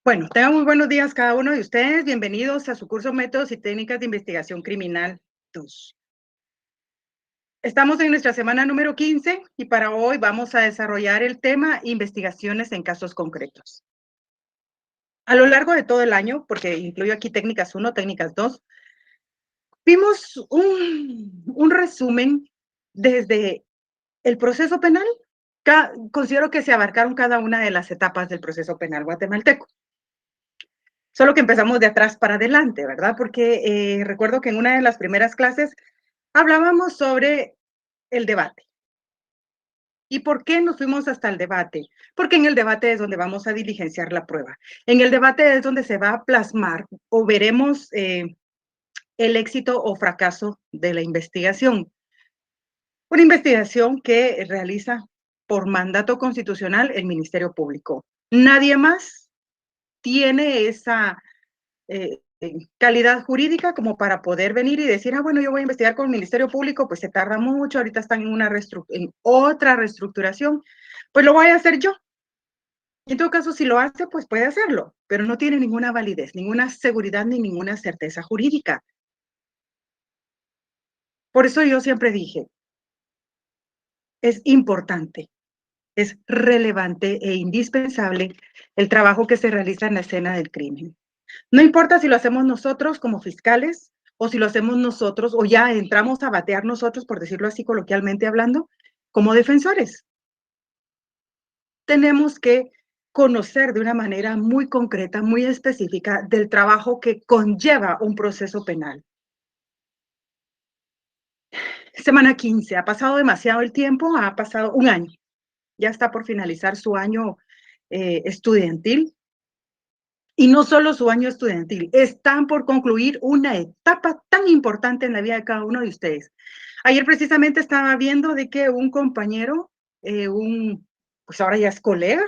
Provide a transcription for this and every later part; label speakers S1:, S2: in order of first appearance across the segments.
S1: Bueno, tengan muy buenos días cada uno de ustedes. Bienvenidos a su curso Métodos y Técnicas de Investigación Criminal 2. Estamos en nuestra semana número 15 y para hoy vamos a desarrollar el tema investigaciones en casos concretos. A lo largo de todo el año, porque incluyo aquí técnicas 1, técnicas 2, vimos un resumen desde el proceso penal. Considero que se abarcaron cada una de las etapas del proceso penal guatemalteco. Solo que empezamos de atrás para adelante, ¿verdad? Porque recuerdo que en una de las primeras clases hablábamos sobre el debate. ¿Y por qué nos fuimos hasta el debate? Porque en el debate es donde vamos a diligenciar la prueba. En el debate es donde se va a plasmar o veremos el éxito o fracaso de la investigación. Una investigación que realiza por mandato constitucional el Ministerio Público. Nadie más tiene esa calidad jurídica como para poder venir y decir, bueno, yo voy a investigar con el Ministerio Público, pues se tarda mucho, ahorita están en otra reestructuración, pues lo voy a hacer yo. En todo caso, si lo hace, pues puede hacerlo, pero no tiene ninguna validez, ninguna seguridad ni ninguna certeza jurídica. Por eso yo siempre dije, es importante, es relevante e indispensable el trabajo que se realiza en la escena del crimen. No importa si lo hacemos nosotros como fiscales o si lo hacemos nosotros o ya entramos a batear nosotros, por decirlo así coloquialmente hablando, como defensores. Tenemos que conocer de una manera muy concreta, muy específica del trabajo que conlleva un proceso penal. Semana 15, ha pasado demasiado el tiempo, ha pasado un año. Ya está por finalizar su año estudiantil. Y no solo su año estudiantil, están por concluir una etapa tan importante en la vida de cada uno de ustedes. Ayer precisamente estaba viendo de que un compañero, pues ahora ya es colega,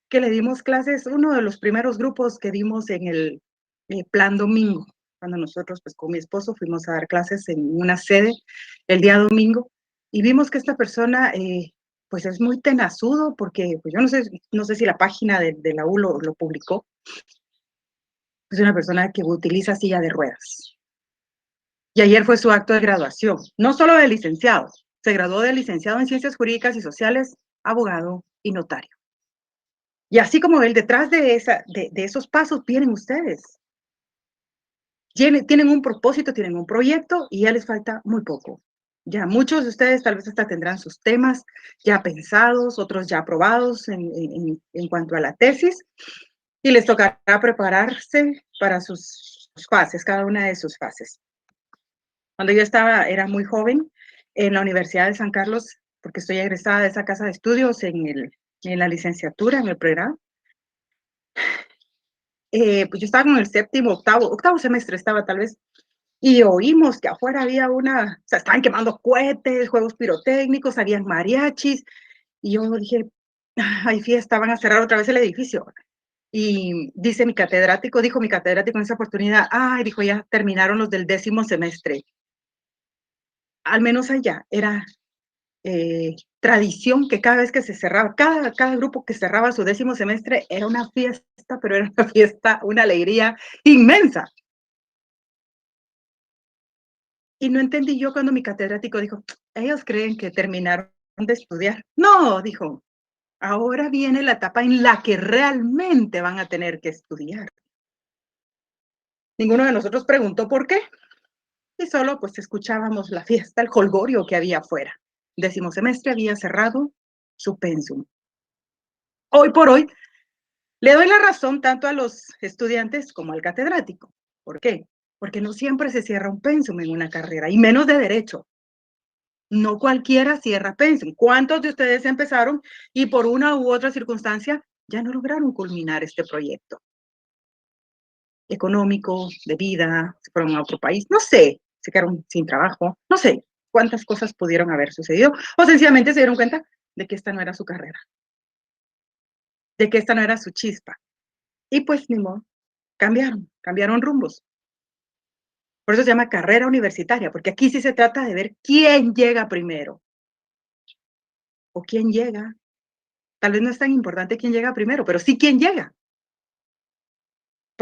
S1: que le dimos clases, uno de los primeros grupos que dimos en el Plan Domingo, cuando nosotros pues con mi esposo fuimos a dar clases en una sede el día domingo, y vimos que esta persona pues es muy tenazudo, porque pues yo no sé si la página de la U lo publicó. Es una persona que utiliza silla de ruedas. Y ayer fue su acto de graduación, no solo de licenciado, se graduó de licenciado en Ciencias Jurídicas y Sociales, abogado y notario. Y así como él, detrás de esos pasos vienen ustedes. Tienen un propósito, tienen un proyecto y ya les falta muy poco. Ya muchos de ustedes tal vez hasta tendrán sus temas ya pensados, otros ya aprobados en cuanto a la tesis, y les tocará prepararse para sus fases, cada una de sus fases. Cuando yo era muy joven, en la Universidad de San Carlos, porque estoy egresada de esa casa de estudios en la licenciatura, en el pregrado, pues yo estaba con el séptimo, octavo semestre estaba tal vez, y oímos que afuera había o sea, estaban quemando cohetes, juegos pirotécnicos, habían mariachis, y yo dije, hay fiesta, van a cerrar otra vez el edificio. Y dijo mi catedrático en esa oportunidad, dijo, ya terminaron los del 10º semestre. Al menos allá era tradición que cada vez que se cerraba, cada grupo que cerraba su 10º semestre era una fiesta, pero era una fiesta, una alegría inmensa. Y no entendí yo cuando mi catedrático dijo, ellos creen que terminaron de estudiar. No, dijo, ahora viene la etapa en la que realmente van a tener que estudiar. Ninguno de nosotros preguntó por qué. Y solo pues escuchábamos la fiesta, el jolgorio que había afuera. 10º semestre había cerrado su pensum. Hoy por hoy, le doy la razón tanto a los estudiantes como al catedrático. ¿Por qué? Porque no siempre se cierra un pensum en una carrera, y menos de derecho. No cualquiera cierra pensum. ¿Cuántos de ustedes empezaron y por una u otra circunstancia ya no lograron culminar este proyecto? Económico, de vida, se fueron a otro país, no sé, se quedaron sin trabajo, no sé cuántas cosas pudieron haber sucedido, o sencillamente se dieron cuenta de que esta no era su carrera, de que esta no era su chispa. Y pues ni modo, cambiaron rumbos. Por eso se llama carrera universitaria, porque aquí sí se trata de ver quién llega primero o quién llega. Tal vez no es tan importante quién llega primero, pero sí quién llega.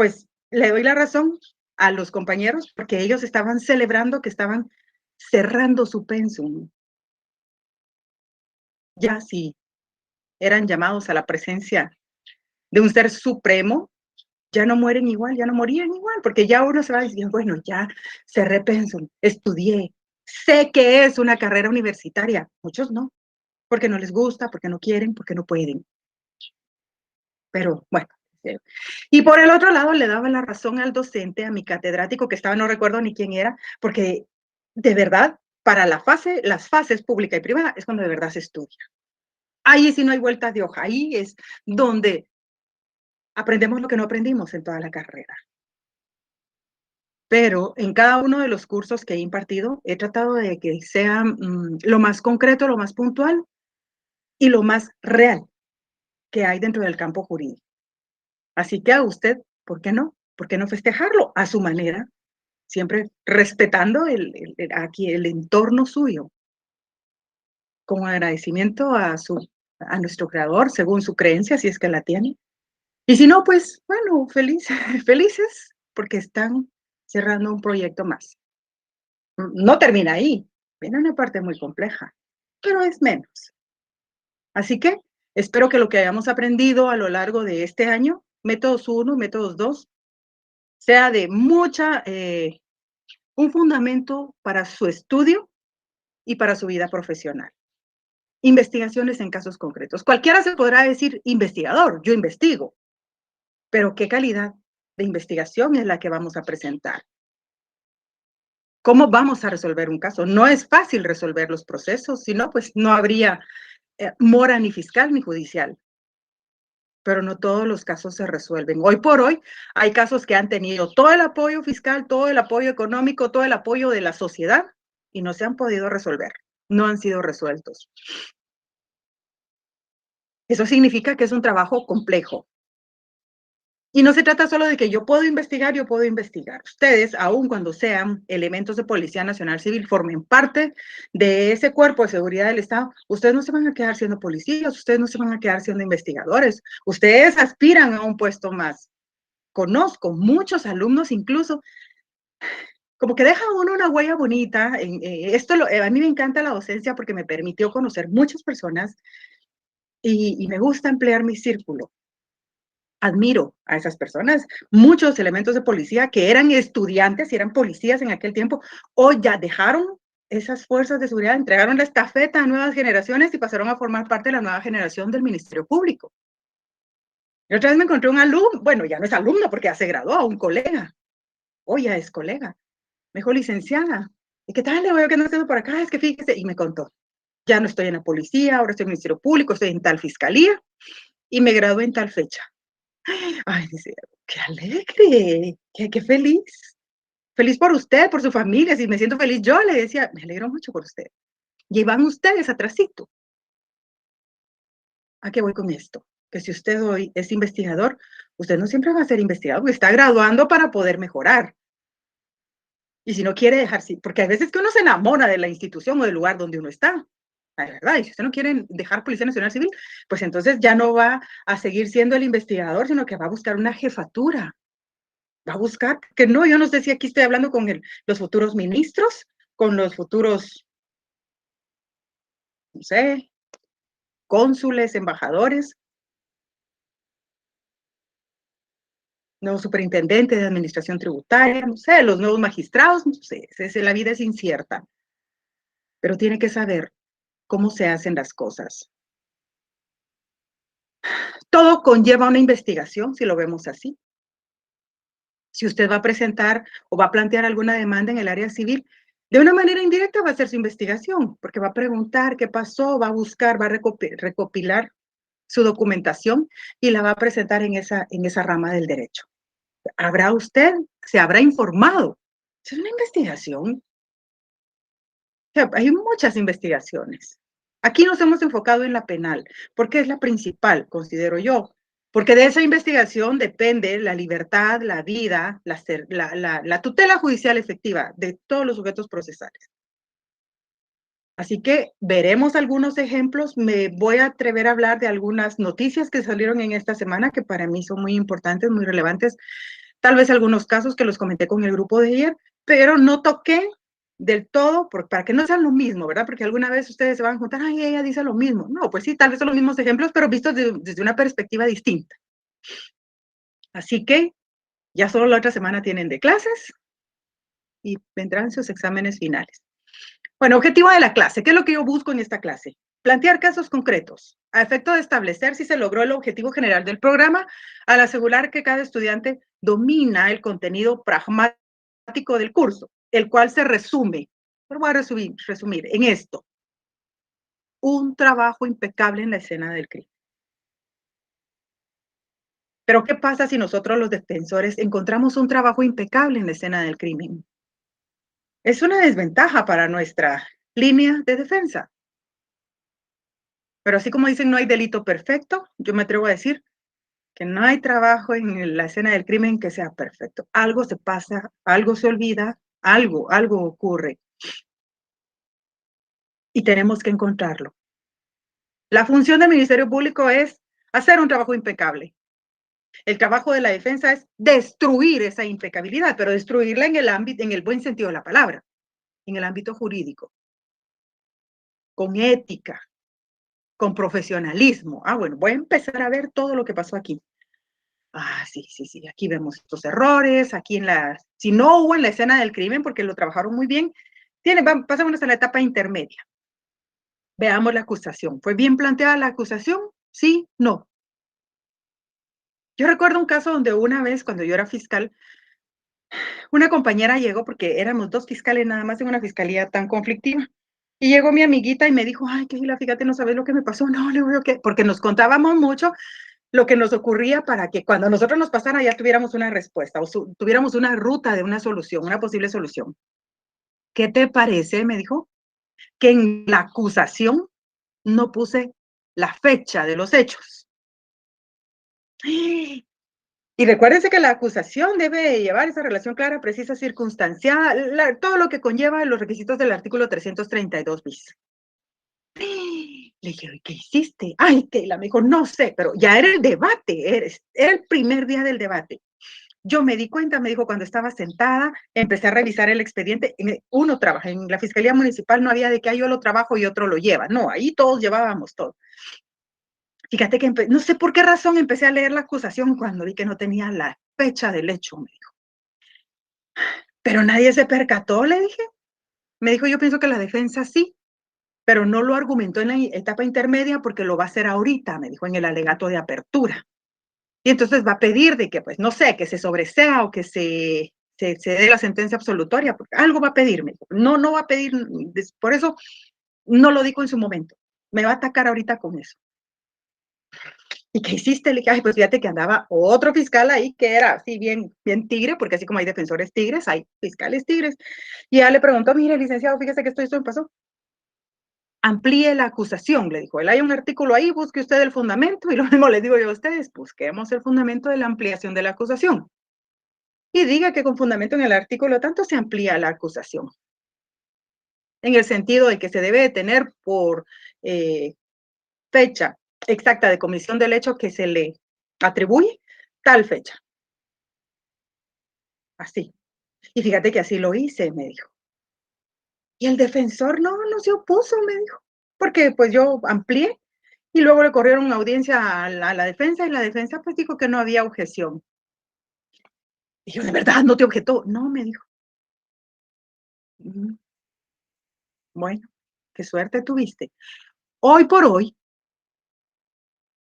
S1: pues le doy la razón a los compañeros porque ellos estaban celebrando que estaban cerrando su pensum. Ya si eran llamados a la presencia de un ser supremo, ya no mueren igual, ya no morían igual, porque ya uno se va diciendo, bueno, ya cerré pensum, estudié, sé que es una carrera universitaria. Muchos no, porque no les gusta, porque no quieren, porque no pueden. Pero bueno. Y por el otro lado, le daba la razón al docente, a mi catedrático, que estaba, no recuerdo ni quién era, porque de verdad, para las fases pública y privada, es cuando de verdad se estudia. Ahí sí no hay vueltas de hoja, ahí es donde aprendemos lo que no aprendimos en toda la carrera. Pero en cada uno de los cursos que he impartido, he tratado de que sea lo más concreto, lo más puntual y lo más real que hay dentro del campo jurídico. Así que a usted, ¿por qué no? ¿Por qué no festejarlo a su manera? Siempre respetando aquí el entorno suyo, con agradecimiento a nuestro creador, según su creencia, si es que la tiene. Y si no, pues bueno, felices porque están cerrando un proyecto más. No termina ahí, viene una parte muy compleja, pero es menos. Así que espero que lo que hayamos aprendido a lo largo de este año, métodos 1, métodos 2, sea de un fundamento para su estudio y para su vida profesional. Investigaciones en casos concretos. Cualquiera se podrá decir investigador, yo investigo, pero ¿qué calidad de investigación es la que vamos a presentar? ¿Cómo vamos a resolver un caso? No es fácil resolver los procesos, si no, pues no habría mora ni fiscal ni judicial. Pero no todos los casos se resuelven. Hoy por hoy hay casos que han tenido todo el apoyo fiscal, todo el apoyo económico, todo el apoyo de la sociedad y no se han podido resolver, no han sido resueltos. Eso significa que es un trabajo complejo. Y no se trata solo de que yo puedo investigar, yo puedo investigar. Ustedes, aun cuando sean elementos de Policía Nacional Civil, formen parte de ese cuerpo de seguridad del Estado, ustedes no se van a quedar siendo policías, ustedes no se van a quedar siendo investigadores, ustedes aspiran a un puesto más. Conozco muchos alumnos incluso, como que deja uno una huella bonita. A mí me encanta la docencia porque me permitió conocer muchas personas y me gusta emplear mi círculo. Admiro a esas personas, muchos elementos de policía que eran estudiantes y eran policías en aquel tiempo, hoy ya dejaron esas fuerzas de seguridad, entregaron la estafeta a nuevas generaciones y pasaron a formar parte de la nueva generación del Ministerio Público. Y otra vez me encontré un alumno, bueno, ya no es alumno porque ya se graduó, un colega, hoy ya es colega, me dijo licenciada, ¿y qué tal? Le voy a quedar haciendo por acá, es que fíjese, y me contó, ya no estoy en la policía, ahora estoy en el Ministerio Público, estoy en tal fiscalía y me gradué en tal fecha. Ay, dice, qué alegre, qué feliz. Feliz por usted, por su familia. Si me siento feliz, yo le decía, me alegro mucho por usted. Y van ustedes atrasito. ¿A qué voy con esto? Que si usted hoy es investigador, usted no siempre va a ser investigador, porque está graduando para poder mejorar. Y si no quiere dejar, sí, porque hay veces que uno se enamora de la institución o del lugar donde uno está. La verdad, y si usted no quiere dejar Policía Nacional Civil, pues entonces ya no va a seguir siendo el investigador, sino que va a buscar una jefatura. Va a buscar, que no, yo no sé si aquí estoy hablando con los futuros ministros, con los futuros, no sé, cónsules, embajadores, nuevos superintendentes de administración tributaria, no sé, los nuevos magistrados, no sé, la vida es incierta, pero tiene que saber cómo se hacen las cosas. Todo conlleva una investigación, si lo vemos así. Si usted va a presentar o va a plantear alguna demanda en el área civil, de una manera indirecta va a hacer su investigación, porque va a preguntar qué pasó, va a buscar, va a recopilar su documentación y la va a presentar en esa rama del derecho. Se habrá informado. Es una investigación. O sea, hay muchas investigaciones. Aquí nos hemos enfocado en la penal, porque es la principal, considero yo, porque de esa investigación depende la libertad, la vida, la tutela judicial efectiva de todos los sujetos procesales. Así que veremos algunos ejemplos. Me voy a atrever a hablar de algunas noticias que salieron en esta semana que para mí son muy importantes, muy relevantes, Tal vez algunos casos que los comenté con el grupo de ayer, pero no toqué del todo para que no sean lo mismo, ¿verdad? Porque alguna vez ustedes se van a juntar, ay, ella dice lo mismo. No, pues sí, tal vez son los mismos ejemplos, pero vistos desde una perspectiva distinta. Así que ya solo la otra semana tienen de clases y vendrán sus exámenes finales. Bueno, objetivo de la clase. ¿Qué es lo que yo busco en esta clase? Plantear casos concretos a efecto de establecer si se logró el objetivo general del programa al asegurar que cada estudiante domina el contenido pragmático del curso, el cual se resume, lo voy a resumir en esto: un trabajo impecable en la escena del crimen. Pero ¿qué pasa si nosotros los defensores encontramos un trabajo impecable en la escena del crimen? Es una desventaja para nuestra línea de defensa. Pero así como dicen, no hay delito perfecto, yo me atrevo a decir que no hay trabajo en la escena del crimen que sea perfecto. Algo se pasa, algo se olvida, algo ocurre y tenemos que encontrarlo. La función del Ministerio Público es hacer un trabajo impecable. El trabajo de la defensa es destruir esa impecabilidad, pero destruirla en el ámbito, en el buen sentido de la palabra, en el ámbito jurídico, con ética, con profesionalismo. Bueno, voy a empezar a ver todo lo que pasó aquí. Sí, aquí vemos estos errores, si no hubo en la escena del crimen, porque lo trabajaron muy bien, pasémonos a la etapa intermedia. Veamos la acusación. ¿Fue bien planteada la acusación? Sí, no. Yo recuerdo un caso donde una vez, cuando yo era fiscal, una compañera llegó, porque éramos 2 fiscales nada más en una fiscalía tan conflictiva, y llegó mi amiguita y me dijo, ay, Keila, fíjate, no sabes lo que me pasó. No, le digo, ¿qué? Porque nos contábamos mucho lo que nos ocurría para que cuando nosotros nos pasara ya tuviéramos una respuesta o tuviéramos una ruta de una solución, una posible solución. ¿Qué te parece? Me dijo, que en la acusación no puse la fecha de los hechos. Y recuérdense que la acusación debe llevar esa relación clara, precisa, circunstanciada, todo lo que conlleva los requisitos del artículo 332 bis. Le dije, ¿qué hiciste? Ay, Keila, me dijo, no sé, pero ya era el debate, era el primer día del debate. Yo me di cuenta, me dijo, cuando estaba sentada, empecé a revisar el expediente. Uno trabaja, en la Fiscalía Municipal no había de que yo lo trabajo y otro lo lleva. No, ahí todos llevábamos todo. Fíjate que no sé por qué razón empecé a leer la acusación cuando vi que no tenía la fecha del hecho, me dijo. Pero nadie se percató, le dije. Me dijo, yo pienso que la defensa sí, pero no lo argumentó en la etapa intermedia porque lo va a hacer ahorita, me dijo, en el alegato de apertura. Y entonces va a pedir de que, pues, no sé, que se sobresea o que se dé la sentencia absolutoria, porque algo va a pedirme. No va a pedir, por eso no lo dijo en su momento. Me va a atacar ahorita con eso. ¿Y qué hiciste? Le dije, ay, pues fíjate que andaba otro fiscal ahí que era así bien tigre, porque así como hay defensores tigres, hay fiscales tigres. Y ya le preguntó, mire, licenciado, fíjese que esto me pasó. Amplíe la acusación, le dijo él. Hay un artículo ahí, busque usted el fundamento. Y lo mismo les digo yo a ustedes, busquemos el fundamento de la ampliación de la acusación. Y diga que con fundamento en el artículo tanto se amplía la acusación. En el sentido de que se debe de tener por fecha exacta de comisión del hecho que se le atribuye tal fecha. Así. Y fíjate que así lo hice, me dijo. Y el defensor no se opuso, me dijo, porque pues yo amplié y luego le corrieron una audiencia a la defensa y la defensa pues dijo que no había objeción. Y yo, ¿de verdad no te objetó? No, me dijo. Bueno, qué suerte tuviste. Hoy por hoy,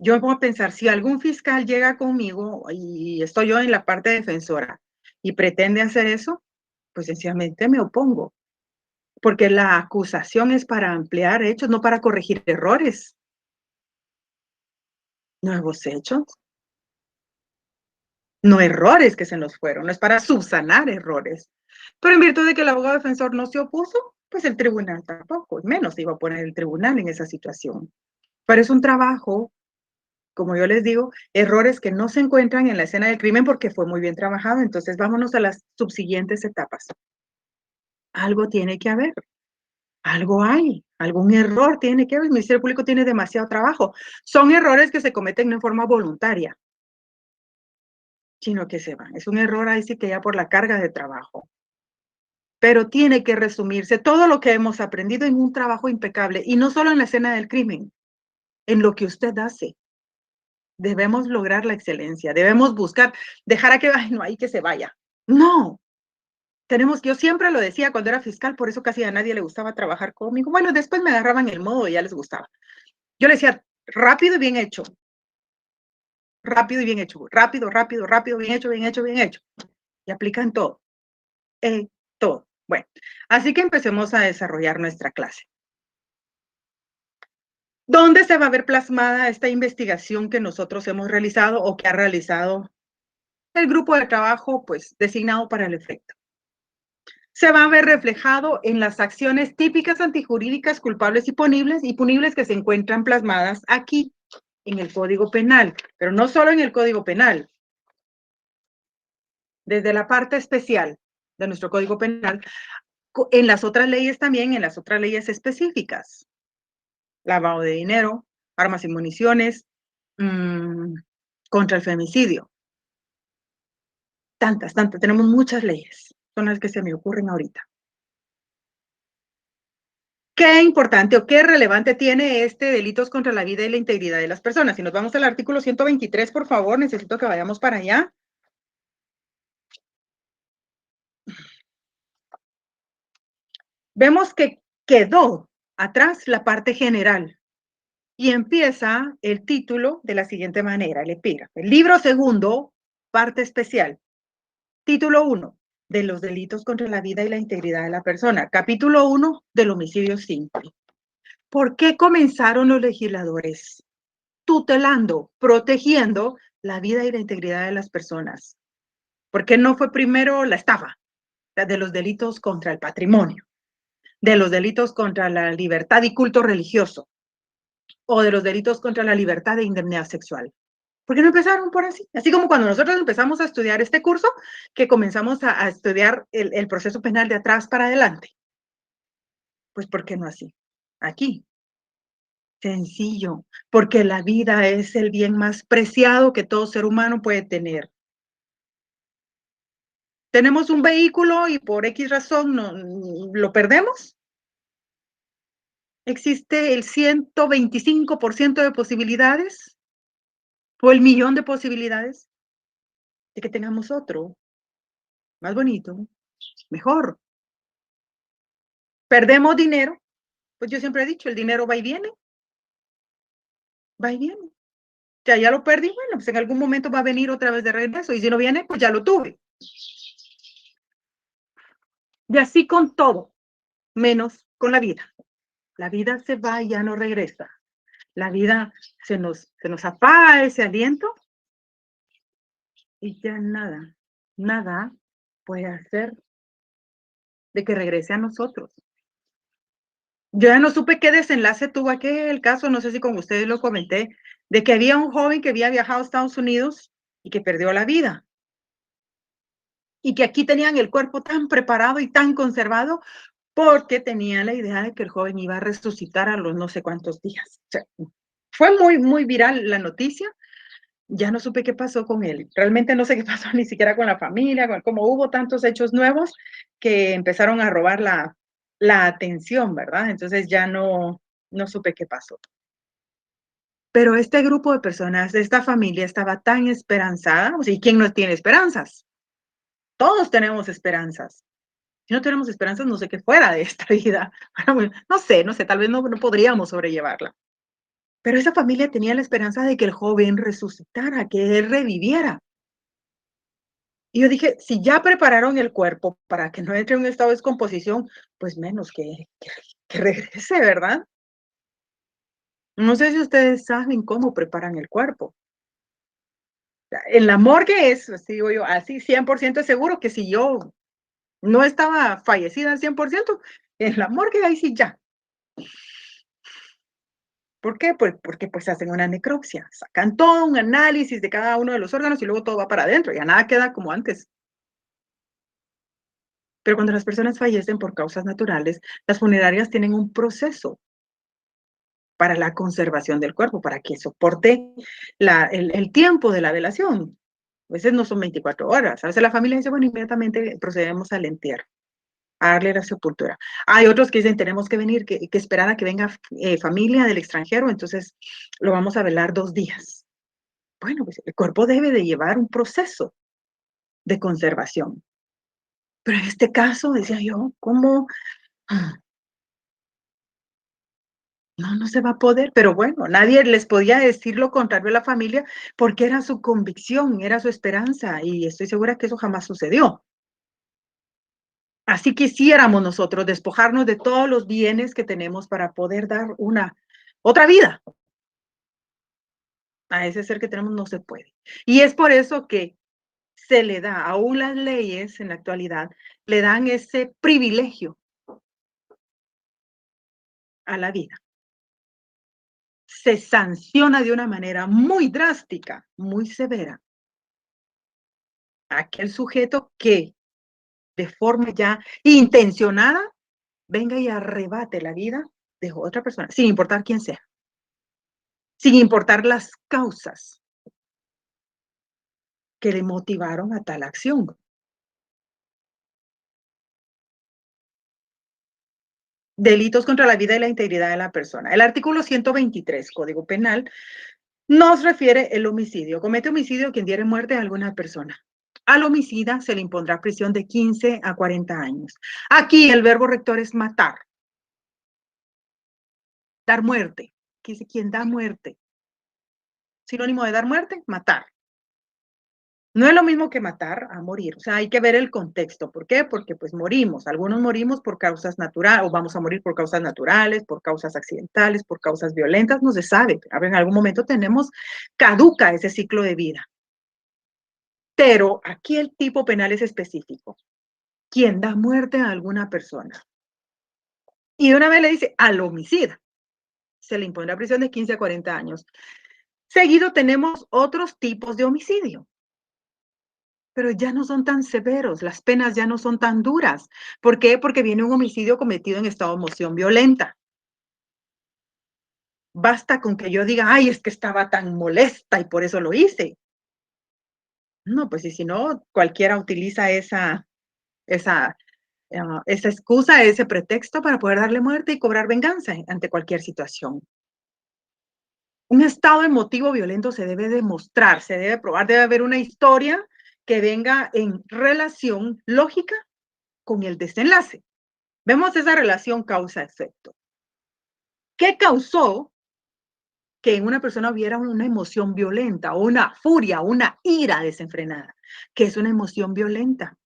S1: yo me pongo a pensar, si algún fiscal llega conmigo y estoy yo en la parte defensora y pretende hacer eso, pues sencillamente me opongo, porque la acusación es para ampliar hechos, no para corregir errores. Nuevos hechos, no errores que se nos fueron, no es para subsanar errores. Pero en virtud de que el abogado defensor no se opuso, pues el tribunal tampoco, menos iba a poner el tribunal en esa situación. Pero es un trabajo, como yo les digo, errores que no se encuentran en la escena del crimen porque fue muy bien trabajado. Entonces vámonos a las subsiguientes etapas. Algo tiene que haber, algo hay, algún error tiene que haber. El Ministerio Público tiene demasiado trabajo. Son errores que se cometen de forma voluntaria. sino que se van. Es un error ahí sí que ya por la carga de trabajo. Pero tiene que resumirse todo lo que hemos aprendido en un trabajo impecable, y no solo en la escena del crimen, en lo que usted hace. Debemos lograr la excelencia, debemos buscar, dejar a que, ay, no, ahí que se vaya. No, tenemos, yo siempre lo decía cuando era fiscal, por eso casi a nadie le gustaba trabajar conmigo. Bueno, después me agarraban el modo y ya les gustaba. Yo le decía, rápido y bien hecho, rápido y bien hecho, rápido, rápido, rápido, bien hecho, bien hecho, bien hecho. Y aplican todo, todo. Bueno, así que empecemos a desarrollar nuestra clase. ¿Dónde se va a ver plasmada esta investigación que nosotros hemos realizado o que ha realizado el grupo de trabajo, pues, designado para el efecto? Se va a ver reflejado en las acciones típicas antijurídicas culpables y punibles que se encuentran plasmadas aquí en el Código Penal, pero no solo en el Código Penal, desde la parte especial de nuestro Código Penal, en las otras leyes también, en las otras leyes específicas, lavado de dinero, armas y municiones, contra el femicidio. Tantas, tantas, tenemos muchas leyes, son las que se me ocurren ahorita. ¿Qué importante o qué relevante tiene este delitos contra la vida y la integridad de las personas? Si nos vamos al artículo 123, por favor, necesito que vayamos para allá. Vemos que quedó atrás la parte general y empieza el título de la siguiente manera, el epígrafe. Libro segundo, parte especial. Título 1, de los delitos contra la vida y la integridad de la persona. Capítulo 1, del homicidio simple. ¿Por qué comenzaron los legisladores tutelando, protegiendo la vida y la integridad de las personas? ¿Por qué no fue primero la estafa de los delitos contra el patrimonio, de los delitos contra la libertad y culto religioso, o de los delitos contra la libertad de indemnidad sexual? ¿Por qué no empezaron por así? Así como cuando nosotros empezamos a estudiar este curso, que comenzamos a estudiar el proceso penal de atrás para adelante. Pues, ¿por qué no así? Aquí. Sencillo, porque la vida es el bien más preciado que todo ser humano puede tener. Tenemos un vehículo y por X razón no, lo perdemos. Existe el 125% de posibilidades o el millón de posibilidades de que tengamos otro más bonito, mejor. Perdemos dinero, pues yo siempre he dicho, el dinero va y viene, va y viene. Ya lo perdí, bueno, pues en algún momento va a venir otra vez de regreso y si no viene, pues ya lo tuve. Y así con todo, menos con la vida. La vida se va y ya no regresa. La vida se nos apaga ese aliento y ya nada, nada puede hacer de que regrese a nosotros. Yo ya no supe qué desenlace tuvo aquel caso, no sé si con ustedes lo comenté, de que había un joven que había viajado a Estados Unidos y que perdió la vida. Y que aquí tenían el cuerpo tan preparado y tan conservado porque tenían la idea de que el joven iba a resucitar a los no sé cuántos días. O sea, fue muy, muy viral la noticia. Ya no supe qué pasó con él. Realmente no sé qué pasó ni siquiera con la familia, como hubo tantos hechos nuevos que empezaron a robar la atención, ¿verdad? Entonces ya no supe qué pasó. Pero este grupo de personas, esta familia estaba tan esperanzada, o sea, ¿y quién no tiene esperanzas? Todos tenemos esperanzas. Si no tenemos esperanzas, no sé qué fuera de esta vida. No sé, tal vez no podríamos sobrellevarla. Pero esa familia tenía la esperanza de que el joven resucitara, que él reviviera. Y yo dije, si ya prepararon el cuerpo para que no entre en un estado de descomposición, pues menos que regrese, ¿verdad? No sé si ustedes saben cómo preparan el cuerpo. En la morgue es, así digo yo, así 100% seguro que si yo no estaba fallecida al 100%, en la morgue ahí sí ya. ¿Por qué? Pues porque pues hacen una necropsia, sacan todo un análisis de cada uno de los órganos y luego todo va para adentro, ya nada queda como antes. Pero cuando las personas fallecen por causas naturales, las funerarias tienen un proceso para la conservación del cuerpo, para que soporte el tiempo de la velación. A veces no son 24 horas. A veces la familia dice, bueno, inmediatamente procedemos al entierro, a darle la sepultura. Hay otros que dicen, tenemos que venir, que esperar a que venga familia del extranjero, entonces lo vamos a velar 2 días. Bueno, pues el cuerpo debe de llevar un proceso de conservación. Pero en este caso, decía yo, ¿cómo? No, no se va a poder, pero bueno, nadie les podía decir lo contrario a la familia porque era su convicción, era su esperanza y estoy segura que eso jamás sucedió. Así quisiéramos nosotros despojarnos de todos los bienes que tenemos para poder dar una otra vida a ese ser que tenemos, no se puede. Y es por eso que se le da, aún las leyes en la actualidad, le dan ese privilegio a la vida. Se sanciona de una manera muy drástica, muy severa, a aquel sujeto que de forma ya intencionada venga y arrebate la vida de otra persona, sin importar quién sea, sin importar las causas que le motivaron a tal acción. Delitos contra la vida y la integridad de la persona. El artículo 123, Código Penal, nos refiere el homicidio. Comete homicidio quien diere muerte a alguna persona. Al homicida se le impondrá prisión de 15 a 40 años. Aquí el verbo rector es matar, dar muerte. Quien da muerte. Sinónimo de dar muerte, matar. No es lo mismo que matar a morir, o sea, hay que ver el contexto. ¿Por qué? Porque pues morimos, algunos morimos por causas naturales, o vamos a morir por causas naturales, por causas accidentales, por causas violentas, no se sabe. A ver, en algún momento tenemos, caduca ese ciclo de vida. Pero aquí el tipo penal es específico. Quien da muerte a alguna persona. Y de una vez le dice al homicida, se le impone la prisión de 15 a 40 años. Seguido tenemos otros tipos de homicidio. Pero ya no son tan severos, las penas ya no son tan duras. ¿Por qué? Porque viene un homicidio cometido en estado de emoción violenta. Basta con que yo diga, ay, es que estaba tan molesta y por eso lo hice. No, pues y si no, cualquiera utiliza esa, esa excusa, ese pretexto para poder darle muerte y cobrar venganza ante cualquier situación. Un estado emotivo violento se debe demostrar, se debe probar, debe haber una historia que venga en relación lógica con el desenlace. Vemos esa relación causa-efecto. ¿Qué causó que en una persona hubiera una emoción violenta o una furia, una ira desenfrenada? ¿Qué es una emoción violenta?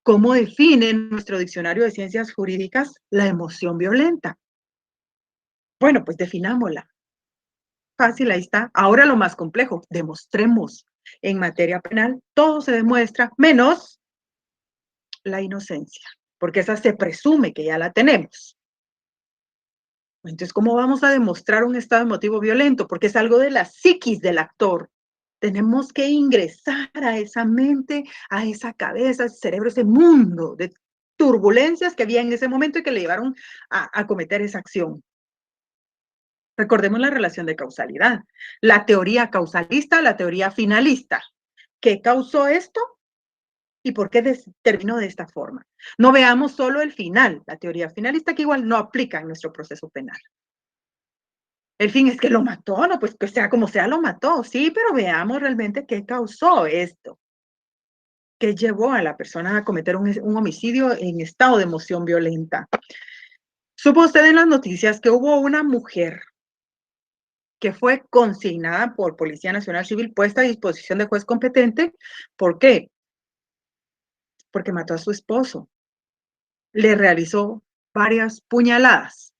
S1: ¿Cómo define nuestro diccionario de ciencias jurídicas la emoción violenta? Bueno, pues definámosla. Fácil, ahí está. Ahora lo más complejo, demostremos. En materia penal, todo se demuestra, menos la inocencia, porque esa se presume que ya la tenemos. Entonces, ¿cómo vamos a demostrar un estado emotivo violento? Porque es algo de la psiquis del actor. Tenemos que ingresar a esa mente, a esa cabeza, a ese cerebro, ese mundo de turbulencias que había en ese momento y que le llevaron a cometer esa acción. Recordemos la relación de causalidad. La teoría causalista, la teoría finalista. ¿Qué causó esto? ¿Y por qué terminó de esta forma? No veamos solo el final, la teoría finalista que igual no aplica en nuestro proceso penal. El fin es que lo mató, no, pues que sea como sea, lo mató, sí, pero veamos realmente qué causó esto, qué llevó a la persona a cometer un homicidio en estado de emoción violenta. ¿Supo usted en las noticias que hubo una mujer que fue consignada por Policía Nacional Civil, puesta a disposición de juez competente? ¿Por qué? Porque mató a su esposo, le realizó varias puñaladas.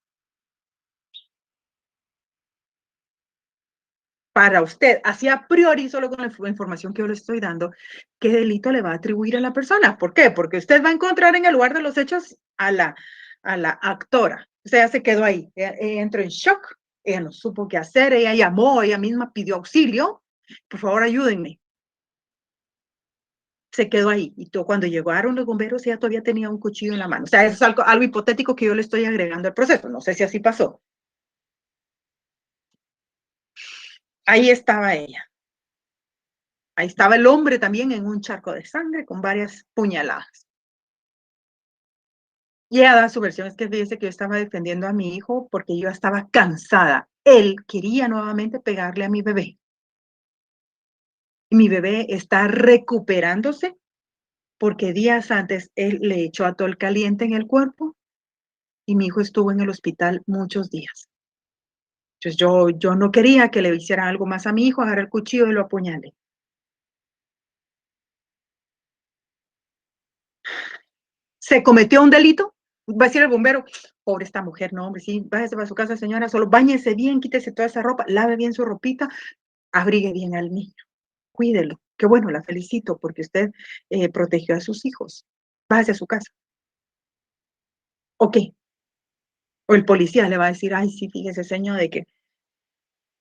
S1: Para usted, así a priori, solo con la información que yo le estoy dando, ¿qué delito le va a atribuir a la persona? ¿Por qué? Porque usted va a encontrar en el lugar de los hechos a la actora. O sea, se quedó ahí, ella entró en shock, ella no supo qué hacer, ella llamó, ella misma pidió auxilio, por favor ayúdenme. Se quedó ahí, y cuando llegaron los bomberos, ella todavía tenía un cuchillo en la mano. O sea, eso es algo hipotético que yo le estoy agregando al proceso, no sé si así pasó. Ahí estaba ella. Ahí estaba el hombre también en un charco de sangre con varias puñaladas. Y ella da su versión, es que fíjese que yo estaba defendiendo a mi hijo porque yo estaba cansada. Él quería nuevamente pegarle a mi bebé. Y mi bebé está recuperándose porque días antes él le echó atol caliente en el cuerpo y mi hijo estuvo en el hospital muchos días. Entonces yo no quería que le hiciera algo más a mi hijo, agarré el cuchillo y lo apuñalé. ¿Se cometió un delito? Va a decir el bombero, pobre esta mujer, no hombre, sí, váyase para su casa señora, solo báñese bien, quítese toda esa ropa, lave bien su ropita, abrigue bien al niño, cuídelo. Qué bueno, la felicito porque usted protegió a sus hijos. Váyase a su casa. ¿O qué? O el policía le va a decir, ay, sí, fíjese señor, de que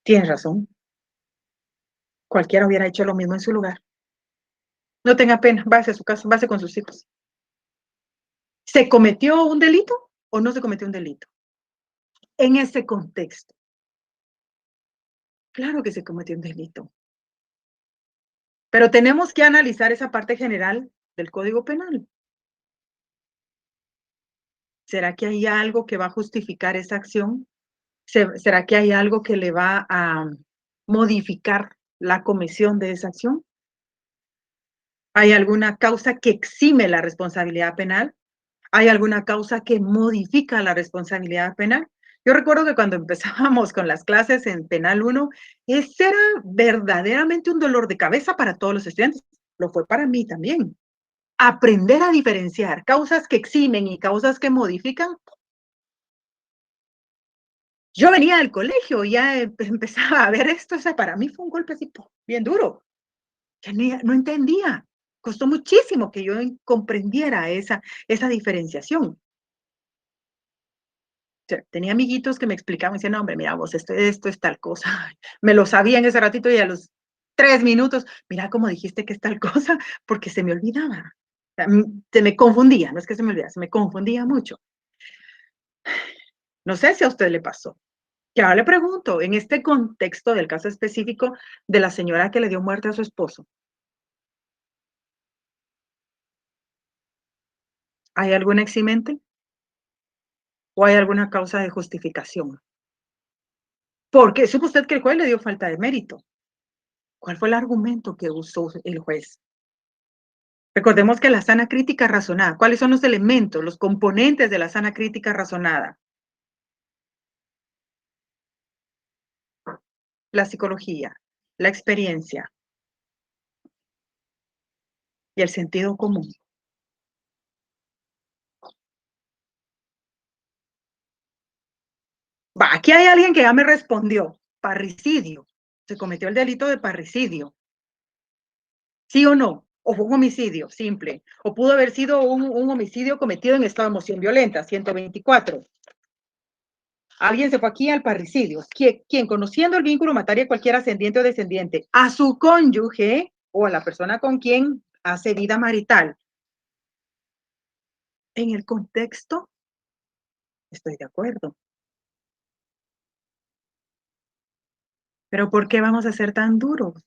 S1: tiene razón, cualquiera hubiera hecho lo mismo en su lugar. No tenga pena, váyase a su casa, váyase con sus hijos. ¿Se cometió un delito o no se cometió un delito? En ese contexto, claro que se cometió un delito, pero tenemos que analizar esa parte general del Código Penal. ¿Será que hay algo que va a justificar esa acción? ¿Será que hay algo que le va a modificar la comisión de esa acción? ¿Hay alguna causa que exime la responsabilidad penal? ¿Hay alguna causa que modifica la responsabilidad penal? Yo recuerdo que cuando empezábamos con las clases en Penal 1, ese era verdaderamente un dolor de cabeza para todos los estudiantes. Lo fue para mí también. Aprender a diferenciar causas que eximen y causas que modifican. Yo venía del colegio y ya empezaba a ver esto, o sea, para mí fue un golpe así, bien duro. Que no entendía. Costó muchísimo que yo comprendiera esa diferenciación. Sea, tenía amiguitos que me explicaban, me decían, no, hombre, mira vos, esto es tal cosa. Me lo sabía en ese ratito y a los 3 minutos, mira cómo dijiste que es tal cosa, porque se me olvidaba. O sea, se me confundía, no es que se me olvidara, se me confundía mucho. No sé si a usted le pasó. Y ahora le pregunto, en este contexto del caso específico de la señora que le dio muerte a su esposo, ¿hay alguna eximente o hay alguna causa de justificación? Porque supo usted que el juez le dio falta de mérito. ¿Cuál fue el argumento que usó el juez? Recordemos que la sana crítica razonada, ¿cuáles son los elementos, los componentes de la sana crítica razonada? La psicología, la experiencia y el sentido común. Va, aquí hay alguien que ya me respondió. Parricidio. Se cometió el delito de parricidio. ¿Sí o no? O fue un homicidio simple. O pudo haber sido un homicidio cometido en estado de emoción violenta, 124. Alguien se fue aquí al parricidio. ¿Quién, conociendo el vínculo, mataría a cualquier ascendiente o descendiente, a su cónyuge o a la persona con quien hace vida marital? En el contexto, estoy de acuerdo. Pero ¿por qué vamos a ser tan duros?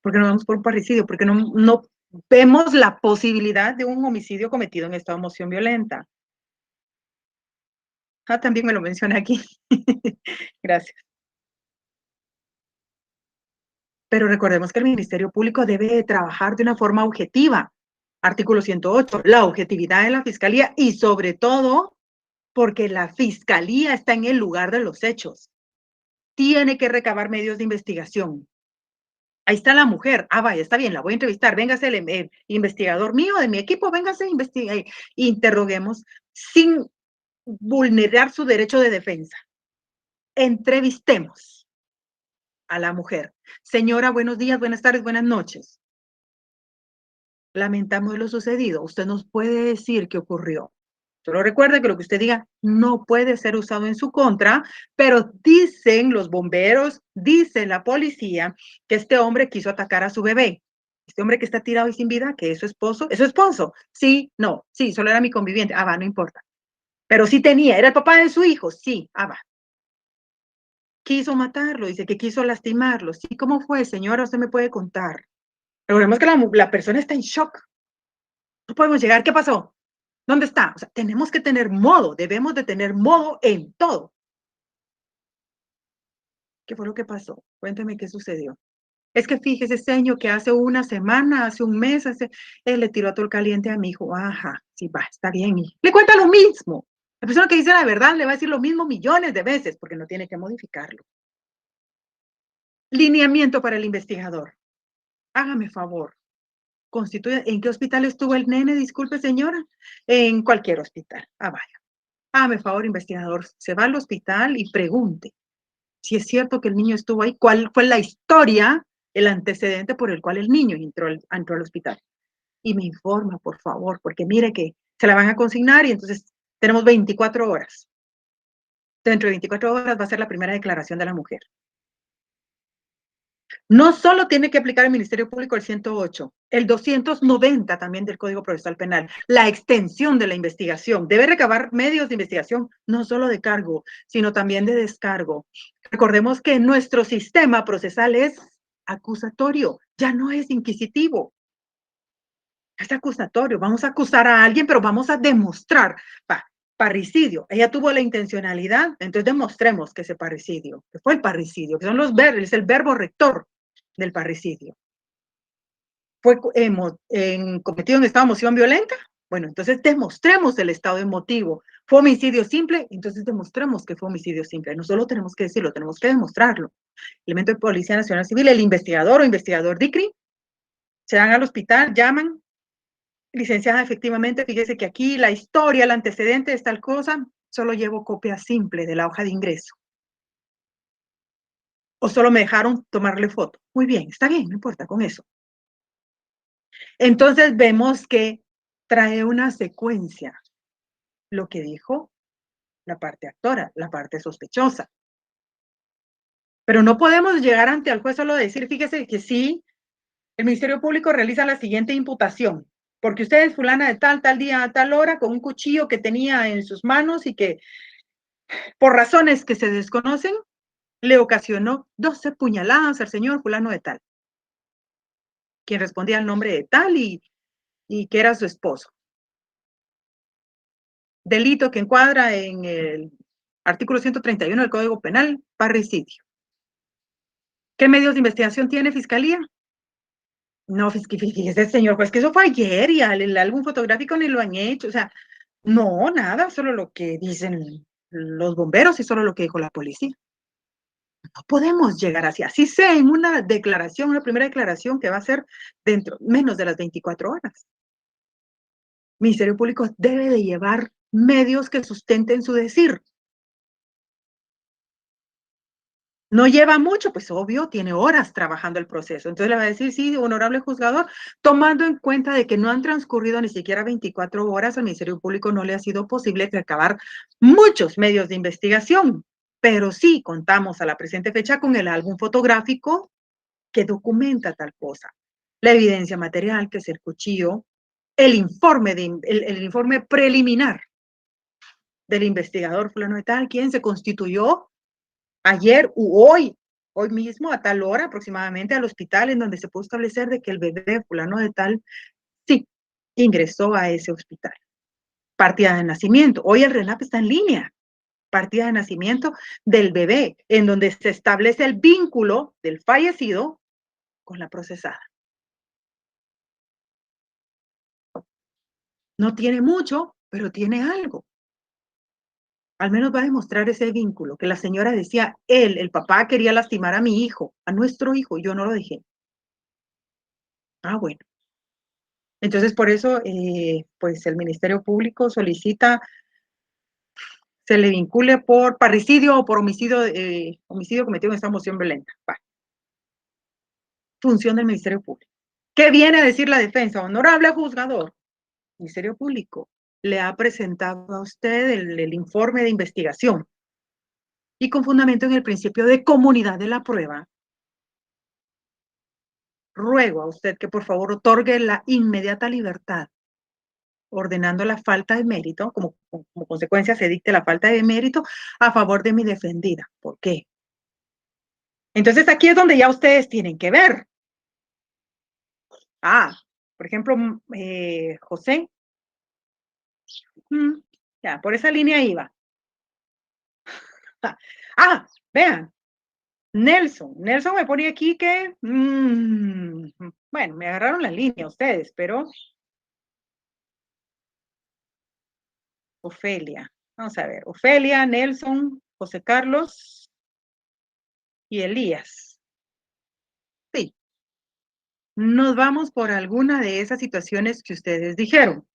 S1: ¿Por qué no vamos por un parricidio? Porque no vemos la posibilidad de un homicidio cometido en estado de emoción violenta. Ah, también me lo menciona aquí. Gracias. Pero recordemos que el Ministerio Público debe trabajar de una forma objetiva. Artículo 108, la objetividad de la Fiscalía y sobre todo porque la Fiscalía está en el lugar de los hechos. Tiene que recabar medios de investigación. Ahí está la mujer. Ah, vaya, está bien, la voy a entrevistar. Véngase el investigador mío de mi equipo, véngase, interroguemos sin vulnerar su derecho de defensa. Entrevistemos a la mujer. Señora, buenos días, buenas tardes, buenas noches. Lamentamos lo sucedido. Usted nos puede decir qué ocurrió. Solo recuerde que lo que usted diga no puede ser usado en su contra, pero dicen los bomberos, dice la policía, que este hombre quiso atacar a su bebé. Este hombre que está tirado y sin vida, que es su esposo. Sí, no, sí, solo era mi conviviente. Ah, va, no importa. Pero sí tenía, era el papá de su hijo. Sí, ah, va. quiso matarlo, dice que quiso lastimarlo. Sí, ¿cómo fue, señora? Usted me puede contar. Recordemos que la persona está en shock. No podemos llegar. ¿Qué pasó? ¿Dónde está? O sea, tenemos que tener modo, debemos de tener modo en todo. ¿Qué fue lo que pasó? Cuéntame qué sucedió. Es que fíjese, señor, que hace una semana, hace un mes, él le tiró todo el caliente a mi hijo. Ajá, sí, va, está bien. Y le cuenta lo mismo. La persona que dice la verdad le va a decir lo mismo millones de veces porque no tiene que modificarlo. Lineamiento para el investigador. Hágame favor. Constituye, ¿en qué hospital estuvo el nene? Disculpe, señora. En cualquier hospital. Ah, vaya. Hágame favor, investigador. Se va al hospital y pregunte si es cierto que el niño estuvo ahí, cuál fue la historia, el antecedente por el cual el niño entró al hospital. Y me informa, por favor, porque mire que se la van a consignar y entonces tenemos 24 horas. Dentro de 24 horas va a ser la primera declaración de la mujer. No solo tiene que aplicar el Ministerio Público el 108, el 290 también del Código Procesal Penal, la extensión de la investigación. Debe recabar medios de investigación, no solo de cargo, sino también de descargo. Recordemos que nuestro sistema procesal es acusatorio, ya no es inquisitivo. Es acusatorio, vamos a acusar a alguien, pero vamos a demostrar. Parricidio, ella tuvo la intencionalidad, entonces demostremos que ese parricidio, que fue el parricidio, que son los verbos, es el verbo rector del parricidio. ¿Fue cometido en estado de emoción violenta? Bueno, entonces demostremos el estado emotivo. ¿Fue homicidio simple? Entonces demostremos que fue homicidio simple. No solo tenemos que decirlo, tenemos que demostrarlo. Elemento de Policía Nacional Civil, el investigador o investigador DICRI, se dan al hospital, llaman, licenciada, efectivamente, fíjese que aquí la historia, el antecedente es tal cosa, solo llevo copia simple de la hoja de ingreso. O solo me dejaron tomarle foto. Muy bien, está bien, no importa con eso. Entonces vemos que trae una secuencia, lo que dijo la parte actora, la parte sospechosa. Pero no podemos llegar ante el juez solo decir, fíjese que sí, el Ministerio Público realiza la siguiente imputación, porque usted es fulana de tal día, a tal hora, con un cuchillo que tenía en sus manos y que por razones que se desconocen, le ocasionó 12 puñaladas al señor fulano de tal, quien respondía al nombre de tal y que era su esposo. Delito que encuadra en el artículo 131 del Código Penal, parricidio. ¿Qué medios de investigación tiene Fiscalía? No, fíjese, señor, pues que eso fue ayer y el álbum fotográfico ni lo han hecho, o sea, no, nada, solo lo que dicen los bomberos y solo lo que dijo la policía. No podemos llegar así, así sea en una declaración, una primera declaración que va a ser dentro, menos de las 24 horas. Ministerio Público debe de llevar medios que sustenten su decir. No lleva mucho, pues obvio, tiene horas trabajando el proceso. Entonces le va a decir, sí, honorable juzgador, tomando en cuenta de que no han transcurrido ni siquiera 24 horas, al Ministerio Público no le ha sido posible recabar muchos medios de investigación, pero sí contamos a la presente fecha con el álbum fotográfico que documenta tal cosa. La evidencia material, que es el cuchillo, el informe preliminar del investigador fulano de tal, quien se constituyó ayer u hoy mismo a tal hora aproximadamente al hospital en donde se pudo establecer de que el bebé fulano de tal sí ingresó a ese hospital. Partida de nacimiento. Hoy el RENAP está en línea. Partida de nacimiento del bebé, en donde se establece el vínculo del fallecido con la procesada. No tiene mucho, pero tiene algo. Al menos va a demostrar ese vínculo, que la señora decía, el papá quería lastimar a mi hijo, a nuestro hijo, yo no lo dejé. Ah, bueno. Entonces, por eso, pues el Ministerio Público solicita se le vincule por parricidio o por homicidio cometido en esta moción violenta. Va. Función del Ministerio Público. ¿Qué viene a decir la defensa? Honorable juzgador, Ministerio Público le ha presentado a usted el informe de investigación y con fundamento en el principio de comunidad de la prueba, ruego a usted que por favor otorgue la inmediata libertad, ordenando la falta de mérito, como consecuencia se dicte la falta de mérito a favor de mi defendida. ¿Por qué? Entonces aquí es donde ya ustedes tienen que ver. Por ejemplo, José. Ya, por esa línea iba. Vean, Nelson. Nelson me pone aquí que, bueno, me agarraron la línea ustedes, pero Ofelia. Vamos a ver, Ofelia, Nelson, José Carlos y Elías. Sí, nos vamos por alguna de esas situaciones que ustedes dijeron.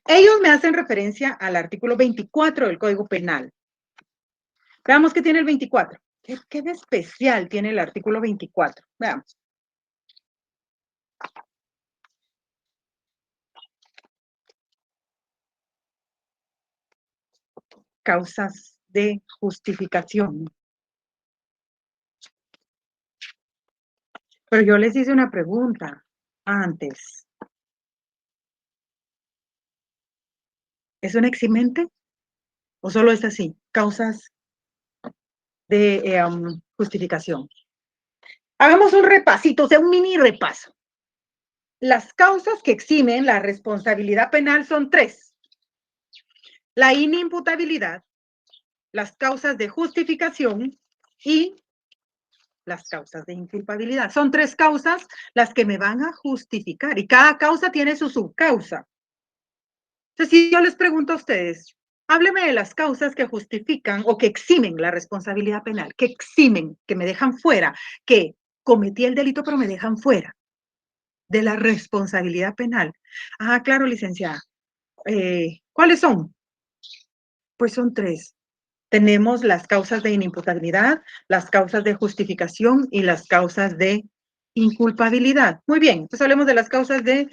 S1: Ellos me hacen referencia al artículo 24 del Código Penal. Veamos qué tiene el 24. ¿Qué de especial tiene el artículo 24? Veamos. Causas de justificación. Pero yo les hice una pregunta antes. ¿Es un eximente? ¿O solo es así? Causas de justificación. Hagamos un repasito, o sea, un mini repaso. Las causas que eximen la responsabilidad penal son 3. La inimputabilidad, las causas de justificación y las causas de inculpabilidad. Son 3 causas las que me van a justificar y cada causa tiene su subcausa. Entonces, si yo les pregunto a ustedes, hábleme de las causas que justifican o que eximen la responsabilidad penal, que eximen, que me dejan fuera, que cometí el delito pero me dejan fuera de la responsabilidad penal. Claro, licenciada. ¿Cuáles son? Pues son 3. Tenemos las causas de inimputabilidad, las causas de justificación y las causas de inculpabilidad. Muy bien, entonces hablemos de las causas de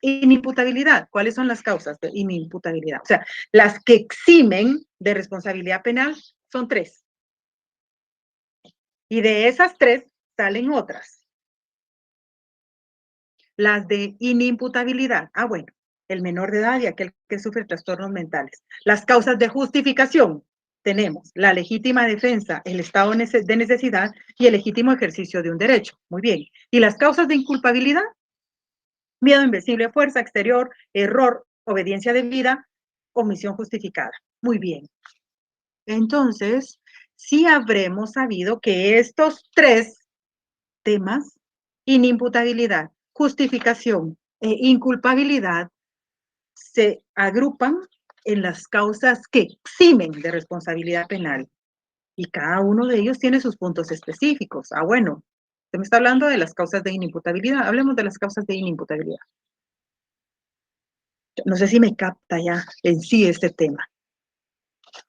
S1: inimputabilidad. ¿Cuáles son las causas de inimputabilidad? O sea, las que eximen de responsabilidad penal son 3. Y de esas 3 salen otras. Las de inimputabilidad. Bueno, el menor de edad y aquel que sufre trastornos mentales. Las causas de justificación. Tenemos la legítima defensa, el estado de necesidad y el legítimo ejercicio de un derecho. Muy bien. ¿Y las causas de inculpabilidad? Miedo invencible, fuerza exterior, error, obediencia debida, omisión justificada. Muy bien. Entonces, sí habremos sabido que estos 3 temas, inimputabilidad, justificación e inculpabilidad, se agrupan en las causas que eximen de responsabilidad penal. Y cada uno de ellos tiene sus puntos específicos. Bueno, usted me está hablando de las causas de inimputabilidad. Hablemos de las causas de inimputabilidad. No sé si me capta ya en sí este tema.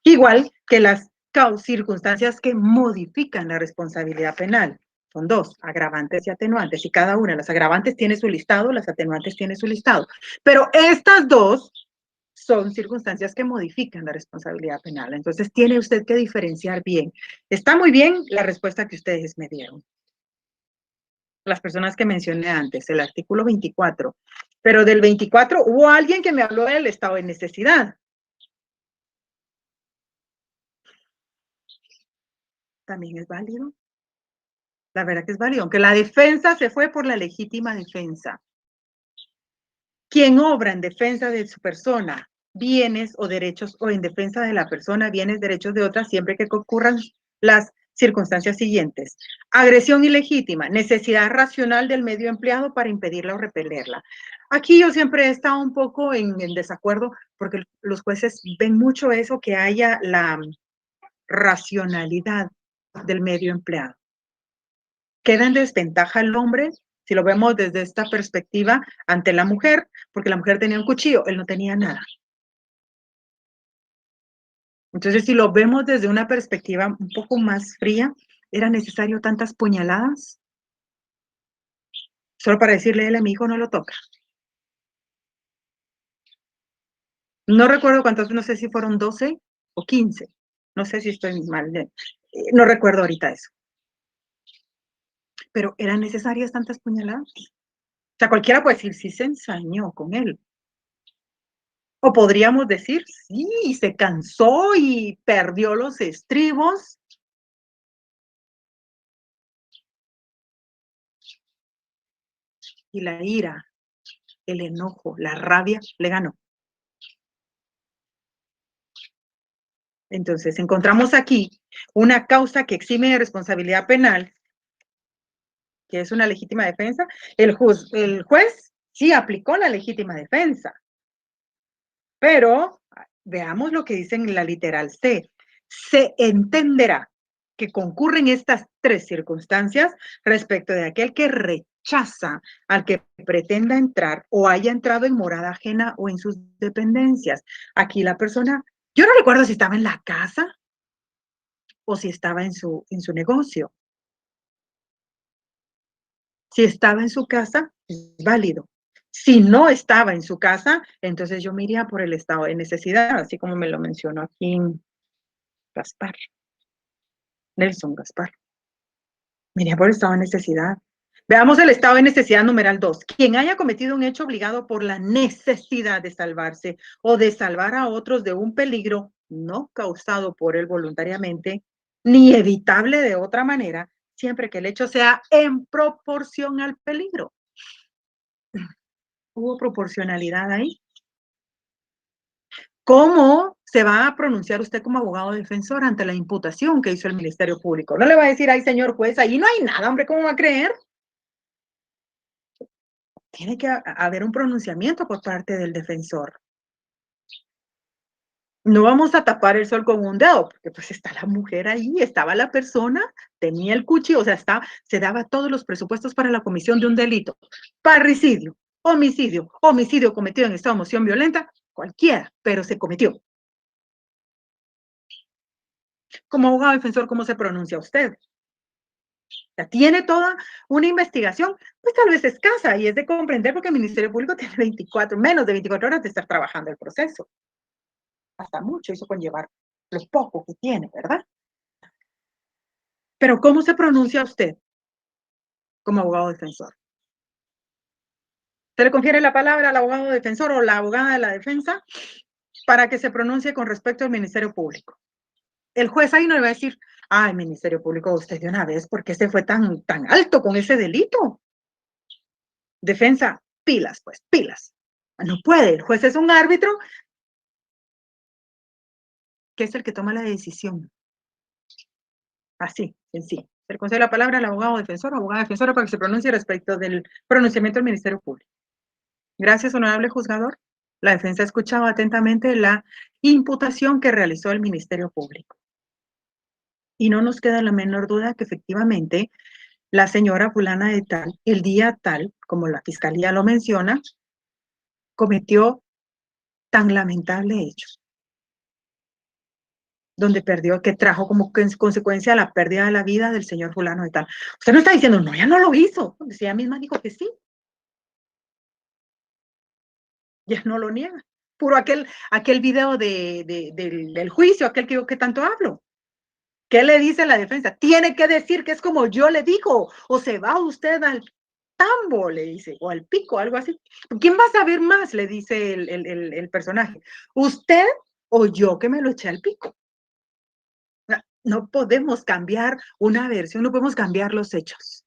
S1: Igual que las circunstancias que modifican la responsabilidad penal. Son 2, agravantes y atenuantes, y cada una, las agravantes tiene su listado, las atenuantes tiene su listado. Pero estas 2 son circunstancias que modifican la responsabilidad penal. Entonces, tiene usted que diferenciar bien. Está muy bien la respuesta que ustedes me dieron. Las personas que mencioné antes, el artículo 24. Pero del 24 hubo alguien que me habló del estado de necesidad. También es válido. La verdad que es válido, aunque la defensa se fue por la legítima defensa. Quien obra en defensa de su persona, bienes o derechos, o en defensa de la persona, bienes, derechos de otra, siempre que concurran las circunstancias siguientes. Agresión ilegítima, necesidad racional del medio empleado para impedirla o repelerla. Aquí yo siempre he estado un poco en desacuerdo porque los jueces ven mucho eso, que haya la racionalidad del medio empleado. Queda en desventaja el hombre, si lo vemos desde esta perspectiva, ante la mujer, porque la mujer tenía un cuchillo, él no tenía nada. Entonces, si lo vemos desde una perspectiva un poco más fría, ¿era necesario tantas puñaladas? Solo para decirle a mi hijo no lo toca. No recuerdo cuántos, no sé si fueron 12 o 15. No sé si estoy mal. No recuerdo ahorita eso. Pero ¿eran necesarias tantas puñaladas? O sea, cualquiera puede decir, sí se ensañó con él. O podríamos decir, sí, se cansó y perdió los estribos y la ira, el enojo, la rabia le ganó. Entonces, encontramos aquí una causa que exime de responsabilidad penal, que es una legítima defensa. El juez sí aplicó la legítima defensa, pero veamos lo que dice en la literal C. Se entenderá que concurren estas tres circunstancias respecto de aquel que rechaza al que pretenda entrar o haya entrado en morada ajena o en sus dependencias. Aquí la persona, yo no recuerdo si estaba en la casa o si estaba en su negocio. Si estaba en su casa, es válido. Si no estaba en su casa, entonces yo me iría por el estado de necesidad, así como me lo mencionó aquí Gaspar, Nelson Gaspar. Me iría por el estado de necesidad. Veamos el estado de necesidad numeral 2. Quien haya cometido un hecho obligado por la necesidad de salvarse o de salvar a otros de un peligro no causado por él voluntariamente, ni evitable de otra manera, siempre que el hecho sea en proporción al peligro. ¿Hubo proporcionalidad ahí? ¿Cómo se va a pronunciar usted como abogado defensor ante la imputación que hizo el Ministerio Público? No le va a decir, ay, señor juez, ahí no hay nada, hombre, ¿cómo va a creer? Tiene que haber un pronunciamiento por parte del defensor. No vamos a tapar el sol con un dedo, porque pues está la mujer ahí, estaba la persona, tenía el cuchillo, o sea, se daba todos los presupuestos para la comisión de un delito. Parricidio, homicidio cometido en estado de emoción violenta, cualquiera, pero se cometió. Como abogado defensor, ¿cómo se pronuncia usted? Ya tiene toda una investigación, pues tal vez escasa, y es de comprender porque el Ministerio Público tiene menos de 24 horas de estar trabajando el proceso. Hasta mucho hizo conllevar lo poco que tiene, ¿verdad? Pero ¿cómo se pronuncia usted como abogado defensor? ¿Se le confiere la palabra al abogado defensor o la abogada de la defensa para que se pronuncie con respecto al Ministerio Público? El juez ahí no le va a decir, ay, Ministerio Público, usted de una vez, ¿por qué se fue tan alto con ese delito? Defensa, pilas, pues, pilas. No puede, el juez es un árbitro que es el que toma la decisión. Así, en sí. Se le concede la palabra al abogado defensor o abogada defensora para que se pronuncie respecto del pronunciamiento del Ministerio Público. Gracias, honorable juzgador. La defensa escuchaba atentamente la imputación que realizó el Ministerio Público. Y no nos queda la menor duda que efectivamente la señora fulana de tal, el día tal, como la fiscalía lo menciona, cometió tan lamentable hecho, donde perdió, que trajo como consecuencia la pérdida de la vida del señor fulano de tal. Usted no está diciendo, no, ya no lo hizo. Si ella misma dijo que sí. Ya no lo niega. Puro aquel video del juicio, aquel que tanto hablo. ¿Qué le dice la defensa? Tiene que decir que es como yo le digo, o se va usted al tambo, le dice, o al pico, algo así. ¿Quién va a saber más? Le dice el personaje. ¿Usted o yo que me lo eché al pico? No podemos cambiar una versión, no podemos cambiar los hechos,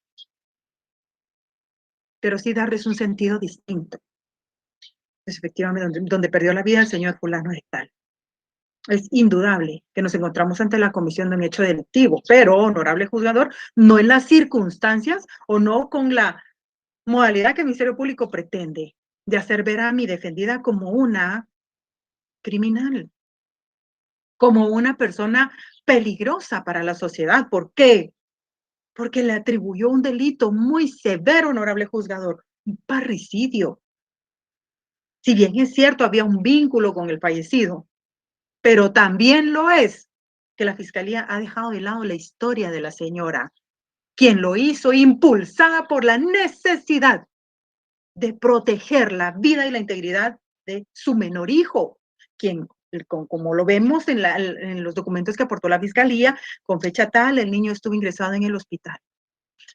S1: pero sí darles un sentido distinto. Pues, efectivamente, donde perdió la vida el señor fulano de tal. Es indudable que nos encontramos ante la comisión de un hecho delictivo, pero, honorable juzgador, no en las circunstancias o no con la modalidad que el Ministerio Público pretende de hacer ver a mi defendida como una criminal, como una persona peligrosa para la sociedad. ¿Por qué? Porque le atribuyó un delito muy severo, honorable juzgador, un parricidio. Si bien es cierto, había un vínculo con el fallecido, pero también lo es que la fiscalía ha dejado de lado la historia de la señora, quien lo hizo impulsada por la necesidad de proteger la vida y la integridad de su menor hijo, quien, como lo vemos en los documentos que aportó la fiscalía, con fecha tal, el niño estuvo ingresado en el hospital.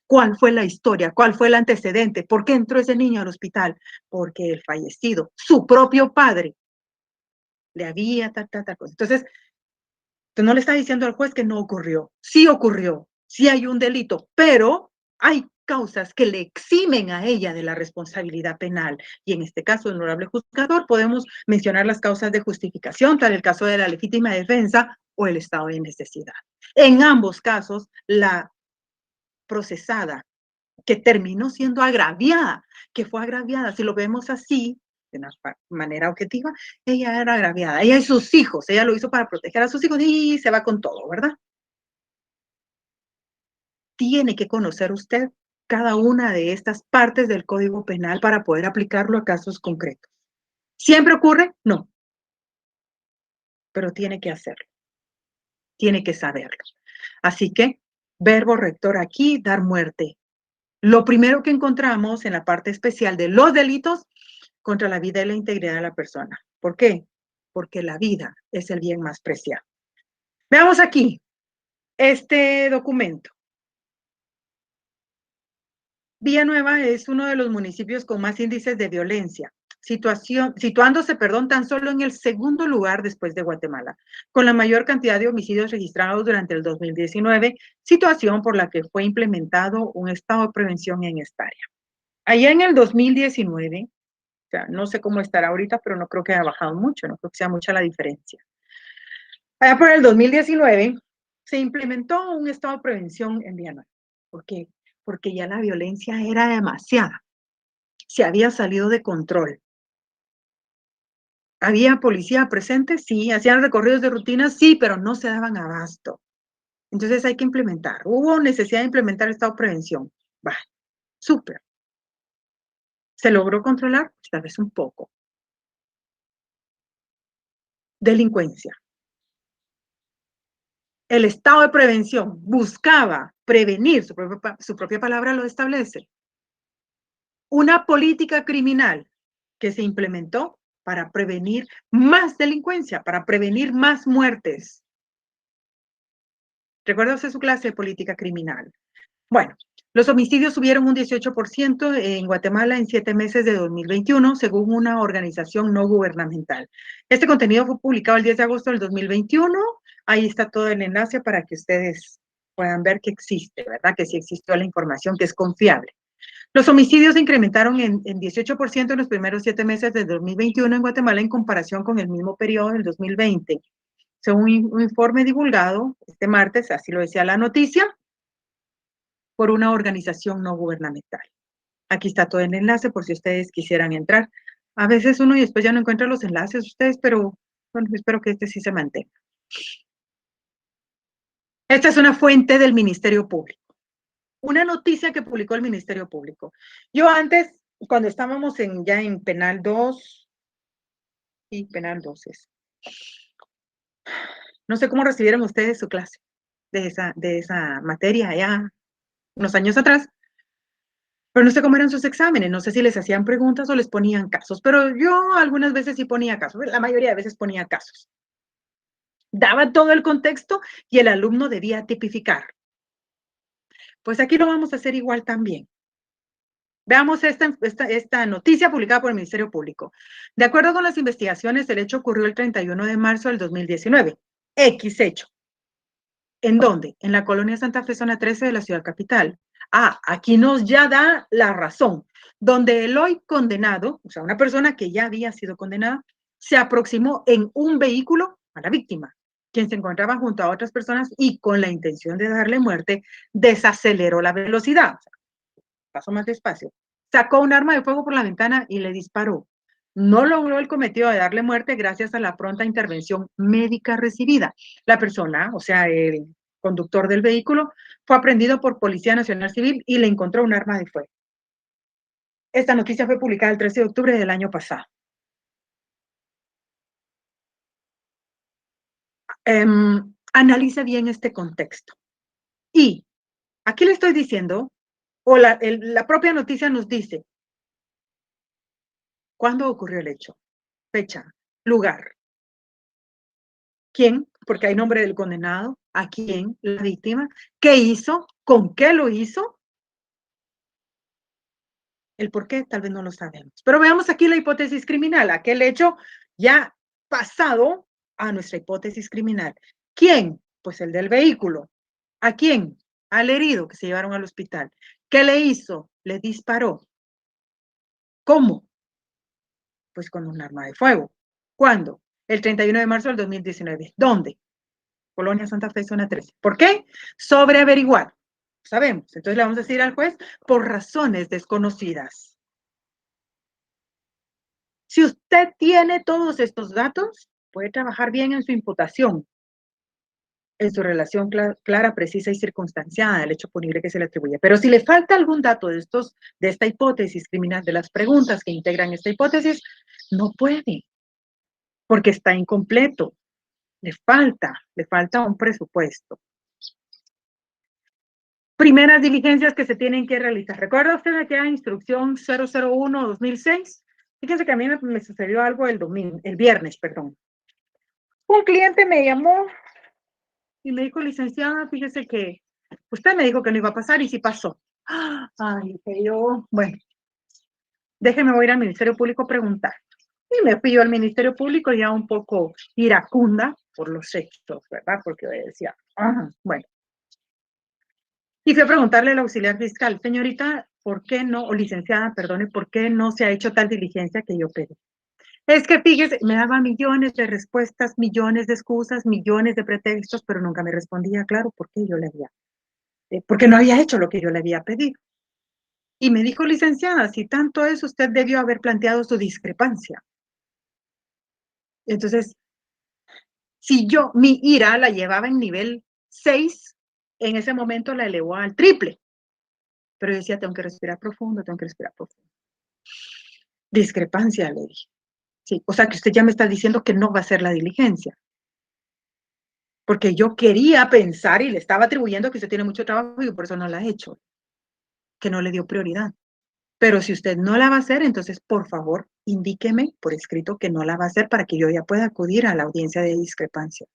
S1: ¿Cuál fue la historia? ¿Cuál fue el antecedente? ¿Por qué entró ese niño al hospital? Porque el fallecido, su propio padre, le había tal cosa. Entonces, usted no le está diciendo al juez que no ocurrió. Sí ocurrió, sí hay un delito, pero hay causas que le eximen a ella de la responsabilidad penal. Y en este caso, honorable juzgador, podemos mencionar las causas de justificación, tal el caso de la legítima defensa o el estado de necesidad. En ambos casos, la procesada que terminó siendo agraviada, que fue agraviada, si lo vemos así, de una manera objetiva, ella era agraviada, ella y sus hijos, ella lo hizo para proteger a sus hijos y se va con todo, ¿verdad? Tiene que conocer usted cada una de estas partes del Código Penal para poder aplicarlo a casos concretos. ¿Siempre ocurre? No, pero tiene que hacerlo, tiene que saberlo. Así que, verbo rector aquí, dar muerte. Lo primero que encontramos en la parte especial de los delitos contra la vida y la integridad de la persona. ¿Por qué? Porque la vida es el bien más preciado. Veamos aquí este documento. Villanueva es uno de los municipios con más índices de violencia, situándose, tan solo en el segundo lugar después de Guatemala, con la mayor cantidad de homicidios registrados durante el 2019, situación por la que fue implementado un estado de prevención en esta área. Allá en el 2019, o sea, no sé cómo estará ahorita, pero no creo que haya bajado mucho, no creo que sea mucha la diferencia. Allá por el 2019 se implementó un estado de prevención en Villanueva. ¿Por qué? Porque ya la violencia era demasiada. Se había salido de control. ¿Había policía presente? Sí. ¿Hacían recorridos de rutina? Sí, pero no se daban abasto. Entonces hay que implementar. Hubo necesidad de implementar el estado de prevención. Va, súper. ¿Se logró controlar? Pues, tal vez un poco. Delincuencia. El estado de prevención buscaba prevenir, su propia palabra lo establece, una política criminal que se implementó para prevenir más delincuencia, para prevenir más muertes. ¿Recuerda usted su clase de política criminal? Bueno, los homicidios subieron un 18% en Guatemala en 7 meses de 2021, según una organización no gubernamental. Este contenido fue publicado el 10 de agosto del 2021. Ahí está todo el enlace para que ustedes puedan ver que existe, ¿verdad? Que sí existió la información, que es confiable. Los homicidios se incrementaron en 18% en los primeros 7 meses de 2021 en Guatemala en comparación con el mismo periodo del 2020. Según un informe divulgado este martes, así lo decía la noticia, por una organización no gubernamental. Aquí está todo el enlace por si ustedes quisieran entrar. A veces uno y después ya no encuentra los enlaces ustedes, pero bueno, espero que este sí se mantenga. Esta es una fuente del Ministerio Público. Una noticia que publicó el Ministerio Público. Yo antes, cuando estábamos ya en Penal 2, y Penal 2 es, no sé cómo recibieron ustedes su clase de esa materia ya unos años atrás, pero no sé cómo eran sus exámenes, no sé si les hacían preguntas o les ponían casos, pero yo algunas veces sí ponía casos, la mayoría de veces ponía casos. Daba todo el contexto y el alumno debía tipificar. Pues aquí lo vamos a hacer igual también. Veamos esta noticia publicada por el Ministerio Público. De acuerdo con las investigaciones, el hecho ocurrió el 31 de marzo del 2019. X hecho. ¿En dónde? En la colonia Santa Fe, zona 13 de la ciudad capital. Aquí nos ya da la razón. Donde el hoy condenado, o sea, una persona que ya había sido condenada, se aproximó en un vehículo a la víctima, quien se encontraba junto a otras personas y con la intención de darle muerte, desaceleró la velocidad. O sea, pasó más despacio. Sacó un arma de fuego por la ventana y le disparó. No logró el cometido de darle muerte gracias a la pronta intervención médica recibida. La persona, o sea, el conductor del vehículo, fue aprendido por Policía Nacional Civil y le encontró un arma de fuego. Esta noticia fue publicada el 13 de octubre del año pasado. Analice bien este contexto. Y aquí le estoy diciendo, o la propia noticia nos dice, ¿cuándo ocurrió el hecho? Fecha, lugar. ¿Quién? Porque hay nombre del condenado. ¿A quién? La víctima. ¿Qué hizo? ¿Con qué lo hizo? El por qué tal vez no lo sabemos. Pero veamos aquí la hipótesis criminal, aquel hecho ya pasado a nuestra hipótesis criminal. ¿Quién? Pues el del vehículo. ¿A quién? Al herido que se llevaron al hospital. ¿Qué le hizo? Le disparó. ¿Cómo? Pues con un arma de fuego. ¿Cuándo? El 31 de marzo del 2019. ¿Dónde? Colonia Santa Fe, zona 13. ¿Por qué? Sobre averiguar. Sabemos. Entonces le vamos a decir al juez por razones desconocidas. Si usted tiene todos estos datos, puede trabajar bien en su imputación, en su relación clara, precisa y circunstanciada del hecho punible que se le atribuye. Pero si le falta algún dato de esta hipótesis criminal, de las preguntas que integran esta hipótesis, no puede, porque está incompleto. Le falta un presupuesto. Primeras diligencias que se tienen que realizar. ¿Recuerda usted aquella instrucción 001-2006? Fíjense que a mí me sucedió algo el viernes, perdón. Un cliente me llamó y me dijo, licenciada, fíjese que usted me dijo que no iba a pasar y sí pasó. Ay, que yo, bueno, déjeme, voy a ir al Ministerio Público a preguntar. Y me fui yo al Ministerio Público ya un poco iracunda por los hechos, ¿verdad? Porque yo decía, bueno. Y fui a preguntarle al auxiliar fiscal, señorita, ¿por qué no, o licenciada, perdone, por qué no se ha hecho tal diligencia que yo pedí? Es que fíjese, me daba millones de respuestas, millones de excusas, millones de pretextos, pero nunca me respondía, claro, por qué yo le había, porque no había hecho lo que yo le había pedido. Y me dijo, licenciada, si tanto es, usted debió haber planteado su discrepancia. Entonces, si yo, mi ira la llevaba en nivel 6, en ese momento la elevó al triple. Pero yo decía, tengo que respirar profundo, tengo que respirar profundo. Discrepancia, le dije. Sí, o sea que usted ya me está diciendo que no va a hacer la diligencia. Porque yo quería pensar y le estaba atribuyendo que usted tiene mucho trabajo y por eso no la ha hecho, que no le dio prioridad. Pero si usted no la va a hacer, entonces por favor indíqueme por escrito que no la va a hacer para que yo ya pueda acudir a la audiencia de discrepancia.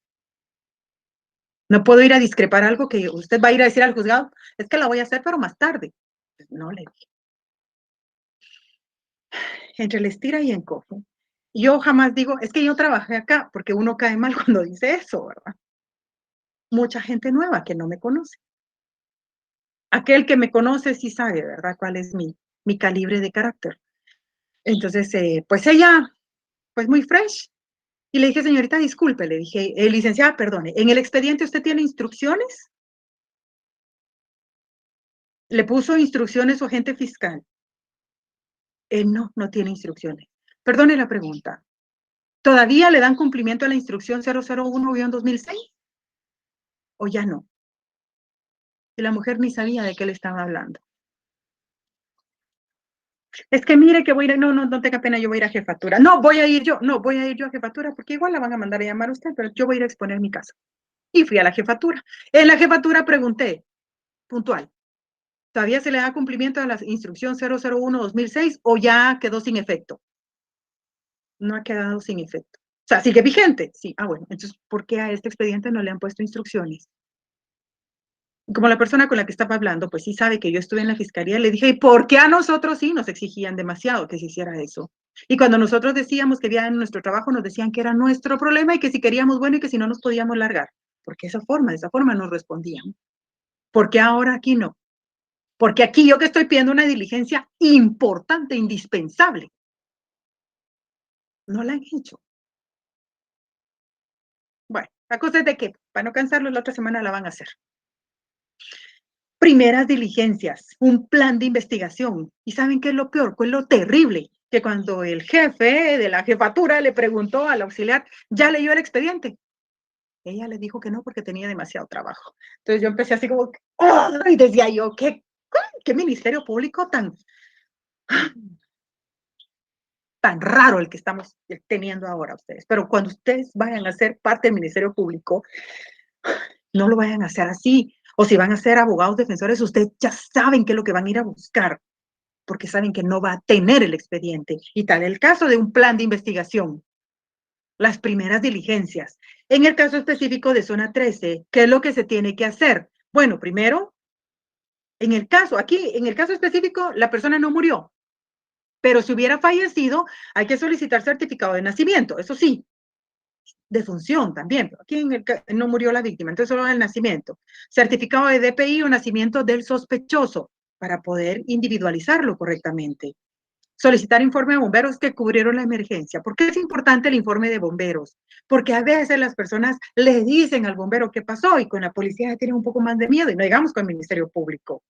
S1: No puedo ir a discrepar algo que usted va a ir a decir al juzgado, es que la voy a hacer pero más tarde. Pues no le dije. Entre el estira y encoge. Yo jamás digo, es que yo trabajé acá, porque uno cae mal cuando dice eso, ¿verdad? Mucha gente nueva que no me conoce. Aquel que me conoce sí sabe, ¿verdad? Cuál es mi calibre de carácter. Entonces, pues ella, pues muy fresh. Y le dije, señorita, disculpe, le dije, licenciada, perdone, ¿en el expediente usted tiene instrucciones? ¿Le puso instrucciones su agente fiscal? No, no tiene instrucciones. Perdone la pregunta. ¿Todavía le dan cumplimiento a la instrucción 001-2006? ¿O ya no? Y la mujer ni sabía de qué le estaba hablando. Es que mire que voy a ir, no tenga pena, yo voy a ir a jefatura. No, voy a ir yo a jefatura, porque igual la van a mandar a llamar a usted, pero yo voy a ir a exponer mi caso. Y fui a la jefatura. En la jefatura pregunté, puntual, ¿todavía se le da cumplimiento a la instrucción 001-2006 o ya quedó sin efecto? No ha quedado sin efecto. O sea, sigue vigente. Sí, bueno, entonces, ¿por qué a este expediente no le han puesto instrucciones? Como la persona con la que estaba hablando, pues sí sabe que yo estuve en la fiscalía, le dije, ¿y por qué a nosotros sí nos exigían demasiado que se hiciera eso? Y cuando nosotros decíamos que había en nuestro trabajo, nos decían que era nuestro problema y que si queríamos, bueno, y que si no nos podíamos largar. Porque de esa forma nos respondían. ¿Por qué ahora aquí no? Porque aquí yo que estoy pidiendo una diligencia importante, indispensable, no la han hecho. Bueno, la cosa es de que, para no cansarlos, la otra semana la van a hacer. Primeras diligencias, un plan de investigación. ¿Y saben qué es lo peor? ¿Cuál es lo terrible? Que cuando el jefe de la jefatura le preguntó al auxiliar, ¿ya leyó el expediente? Ella le dijo que no porque tenía demasiado trabajo. Entonces yo empecé así como, ¡oh! Y decía yo, ¿qué ministerio público tan raro el que estamos teniendo ahora ustedes? Pero cuando ustedes vayan a ser parte del ministerio público, no lo vayan a hacer así. O si van a ser abogados defensores, ustedes ya saben qué es lo que van a ir a buscar, porque saben que no va a tener el expediente. Y tal el caso de un plan de investigación, las primeras diligencias. En el caso específico de zona 13, ¿qué es lo que se tiene que hacer? Bueno, primero, en el caso específico, la persona no murió, pero si hubiera fallecido, hay que solicitar certificado de nacimiento, eso sí, defunción también, pero aquí no murió la víctima, entonces solo el nacimiento. Certificado de DPI o nacimiento del sospechoso, para poder individualizarlo correctamente. Solicitar informe de bomberos que cubrieron la emergencia. ¿Por qué es importante el informe de bomberos? Porque a veces las personas le dicen al bombero qué pasó y con la policía tienen un poco más de miedo y no digamos con el Ministerio Público.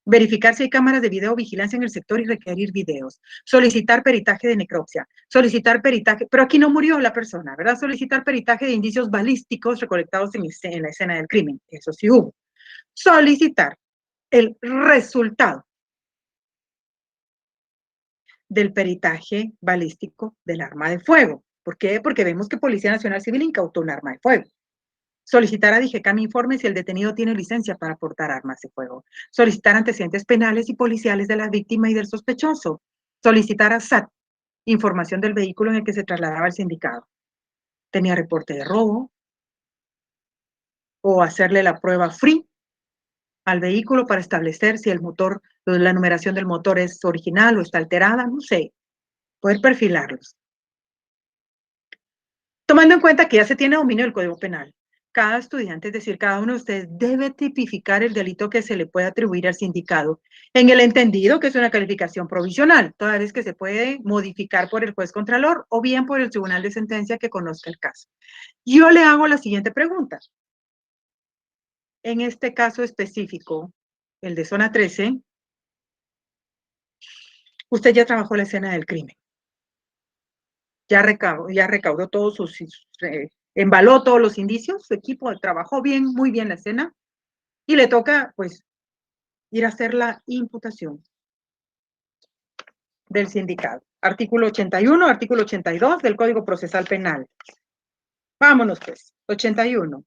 S1: Verificar si hay cámaras de videovigilancia en el sector y requerir videos. Solicitar peritaje de necropsia. Solicitar peritaje, pero aquí no murió la persona, ¿verdad? Solicitar peritaje de indicios balísticos recolectados en la escena del crimen. Eso sí hubo. Solicitar el resultado del peritaje balístico del arma de fuego. ¿Por qué? Porque vemos que Policía Nacional Civil incautó un arma de fuego. Solicitar a DIGECAM informe si el detenido tiene licencia para portar armas de fuego. Solicitar antecedentes penales y policiales de la víctima y del sospechoso. Solicitar a SAT información del vehículo en el que se trasladaba el sindicado. ¿Tenía reporte de robo? ¿O hacerle la prueba free al vehículo para establecer si el motor, la numeración del motor es original o está alterada? No sé. Poder perfilarlos. Tomando en cuenta que ya se tiene dominio del Código Penal, cada estudiante, es decir, cada uno de ustedes debe tipificar el delito que se le puede atribuir al sindicado, en el entendido que es una calificación provisional, toda vez que se puede modificar por el juez contralor o bien por el tribunal de sentencia que conozca el caso. Yo le hago la siguiente pregunta. En este caso específico, el de zona 13, usted ya trabajó la escena del crimen. Ya recaudó todos embaló todos los indicios, su equipo trabajó bien, muy bien la escena, y le toca, pues, ir a hacer la imputación del sindicado. Artículo 81, artículo 82 del Código Procesal Penal. Vámonos, pues. 81.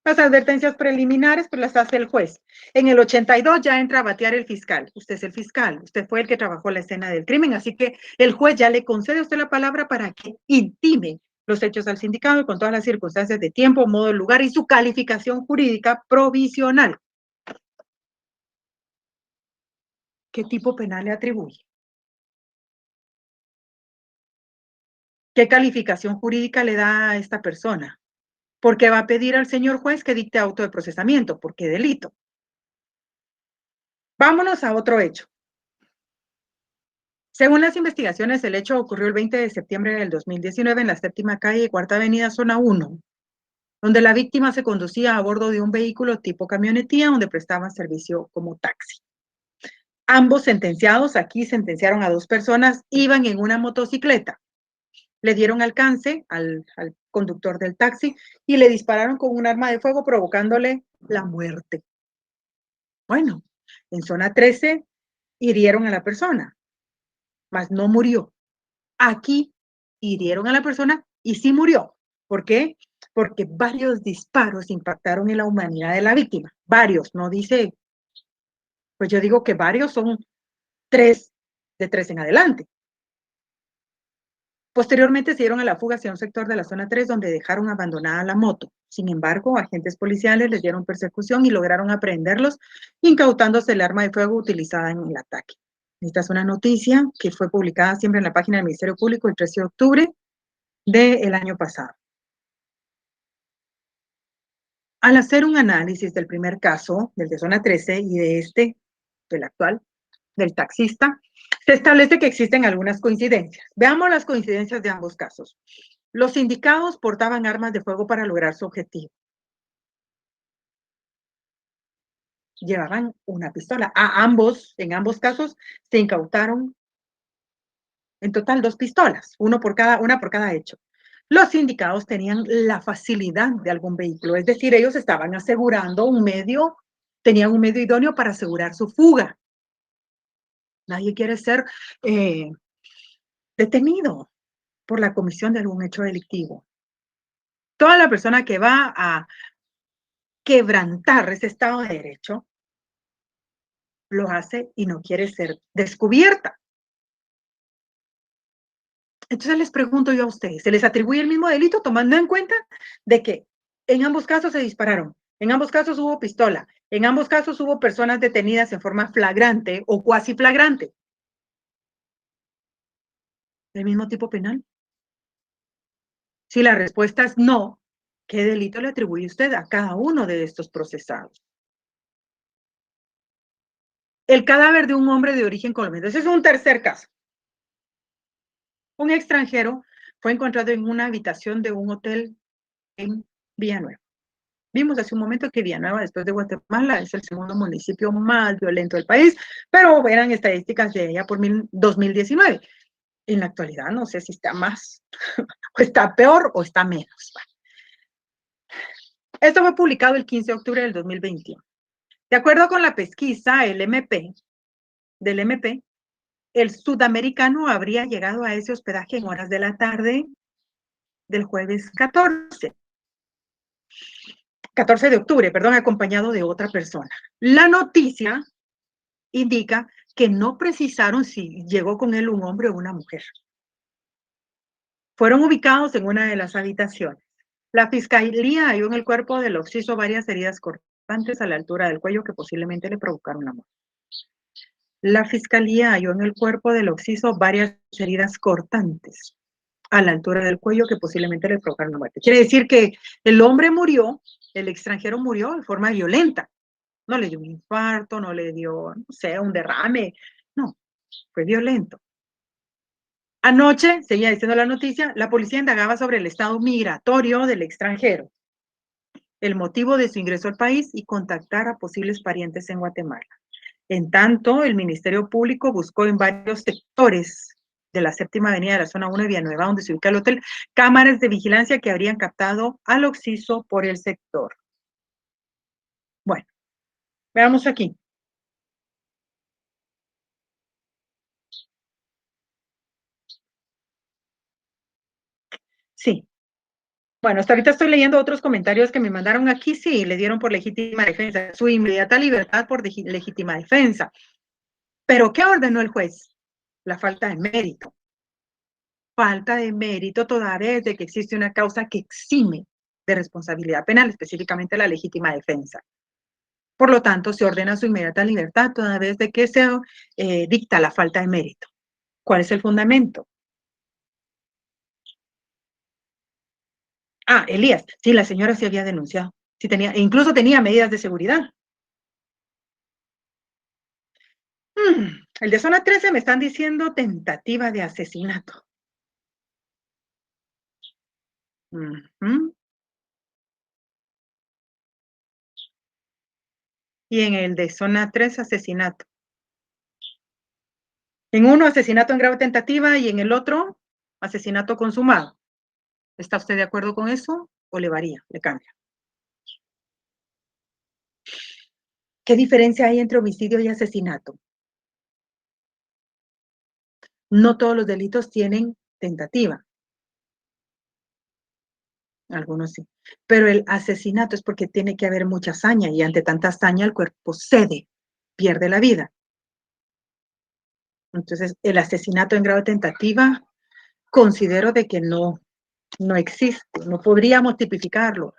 S1: Las advertencias preliminares, pues las hace el juez. En el 82 ya entra a batear el fiscal. Usted es el fiscal, usted fue el que trabajó la escena del crimen, así que el juez ya le concede a usted la palabra para que intime los hechos al sindicado con todas las circunstancias de tiempo, modo, lugar y su calificación jurídica provisional. ¿Qué tipo penal le atribuye? ¿Qué calificación jurídica le da a esta persona? Porque va a pedir al señor juez que dicte auto de procesamiento. ¿Por qué delito? Vámonos a otro hecho. Según las investigaciones, el hecho ocurrió el 20 de septiembre del 2019 en la séptima calle y cuarta avenida, zona 1, donde la víctima se conducía a bordo de un vehículo tipo camionetía donde prestaba servicio como taxi. Ambos sentenciados, aquí sentenciaron a 2 personas, iban en una motocicleta. Le dieron alcance al conductor del taxi y le dispararon con un arma de fuego provocándole la muerte. Bueno, en zona 13 hirieron a la persona, mas no murió. Aquí hirieron a la persona y sí murió. ¿Por qué? Porque varios disparos impactaron en la humanidad de la víctima. Varios, no dice, pues yo digo que varios son 3, de 3 en adelante. Posteriormente se dieron a la fuga hacia un sector de la zona 3 donde dejaron abandonada la moto. Sin embargo, agentes policiales les dieron persecución y lograron aprehenderlos, incautándose el arma de fuego utilizada en el ataque. Esta es una noticia que fue publicada siempre en la página del Ministerio Público el 13 de octubre del año pasado. Al hacer un análisis del primer caso, del de zona 13, y de del actual, del taxista, se establece que existen algunas coincidencias. Veamos las coincidencias de ambos casos. Los sindicados portaban armas de fuego para lograr su objetivo. Llevaban una pistola. En ambos casos, se incautaron en total 2 pistolas, una por cada hecho. Los sindicados tenían la facilidad de algún vehículo, es decir, ellos estaban asegurando tenían un medio idóneo para asegurar su fuga. Nadie quiere ser detenido por la comisión de algún hecho delictivo. Toda la persona que va a quebrantar ese Estado de Derecho lo hace y no quiere ser descubierta. Entonces les pregunto yo a ustedes, ¿se les atribuye el mismo delito tomando en cuenta de que en ambos casos se dispararon, en ambos casos hubo pistola, en ambos casos hubo personas detenidas en forma flagrante o cuasi flagrante? ¿El mismo tipo penal? Si la respuesta es no, ¿qué delito le atribuye usted a cada uno de estos procesados? El cadáver de un hombre de origen colombiano. Ese es un tercer caso. Un extranjero fue encontrado en una habitación de un hotel en Villanueva. Vimos hace un momento que Villanueva, después de Guatemala, es el segundo municipio más violento del país, pero eran estadísticas de ella por 2019. En la actualidad no sé si está más, o está peor o está menos. Esto fue publicado el 15 de octubre del 2021. De acuerdo con la pesquisa del MP, el sudamericano habría llegado a ese hospedaje en horas de la tarde del jueves 14 de octubre, perdón, acompañado de otra persona. La noticia indica que no precisaron si llegó con él un hombre o una mujer. Fueron ubicados en una de las habitaciones. La fiscalía halló en el cuerpo del occiso varias heridas cortantes a la altura del cuello que posiblemente le provocaron la muerte. La fiscalía halló en el cuerpo del occiso varias heridas cortantes a la altura del cuello que posiblemente le provocaron la muerte. Quiere decir que el hombre murió, el extranjero murió de forma violenta. No le dio un infarto, no le dio, no sé, un derrame. No, fue violento. Anoche, seguía diciendo la noticia, la policía indagaba sobre el estado migratorio del extranjero, el motivo de su ingreso al país y contactar a posibles parientes en Guatemala. En tanto, el Ministerio Público buscó en varios sectores de la séptima avenida de la zona 1 de Villanueva, donde se ubica el hotel, cámaras de vigilancia que habrían captado al occiso por el sector. Bueno, veamos aquí. Sí. Bueno, hasta ahorita estoy leyendo otros comentarios que me mandaron aquí. Sí, le dieron por legítima defensa, su inmediata libertad por legítima defensa. ¿Pero qué ordenó el juez? La falta de mérito. Falta de mérito toda vez de que existe una causa que exime de responsabilidad penal, específicamente la legítima defensa. Por lo tanto, se ordena su inmediata libertad toda vez de que se dicta la falta de mérito. ¿Cuál es el fundamento? Ah, Elías, sí, la señora sí había denunciado, sí tenía, e incluso tenía medidas de seguridad. El de zona 13 me están diciendo tentativa de asesinato. Y en el de zona 3, asesinato. En uno, asesinato en grave tentativa y en el otro, asesinato consumado. ¿Está usted de acuerdo con eso o le varía, le cambia? ¿Qué diferencia hay entre homicidio y asesinato? No todos los delitos tienen tentativa. Algunos sí. Pero el asesinato es porque tiene que haber mucha hazaña y ante tanta hazaña el cuerpo cede, pierde la vida. Entonces, el asesinato en grave tentativa considero de que no existe, no podríamos tipificarlo,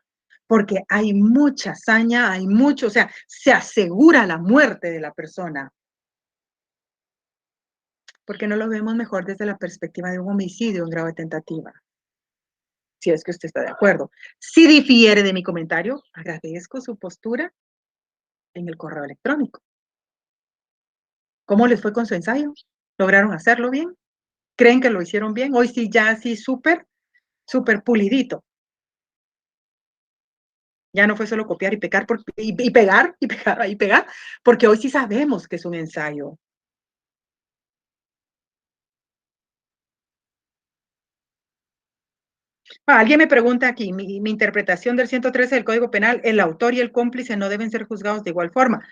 S1: porque hay mucha hazaña, hay mucho, o sea, se asegura la muerte de la persona. Porque no lo vemos mejor desde la perspectiva de un homicidio en grave tentativa. Si es que usted está de acuerdo. Si difiere de mi comentario, agradezco su postura en el correo electrónico. ¿Cómo les fue con su ensayo? ¿Lograron hacerlo bien? ¿Creen que lo hicieron bien? Hoy sí, ya así súper, súper pulidito. Ya no fue solo copiar y pegar y pegar y pegar y pegar, porque hoy sí sabemos que es un ensayo. Alguien me pregunta aquí, mi interpretación del 113 del Código Penal, el autor y el cómplice no deben ser juzgados de igual forma.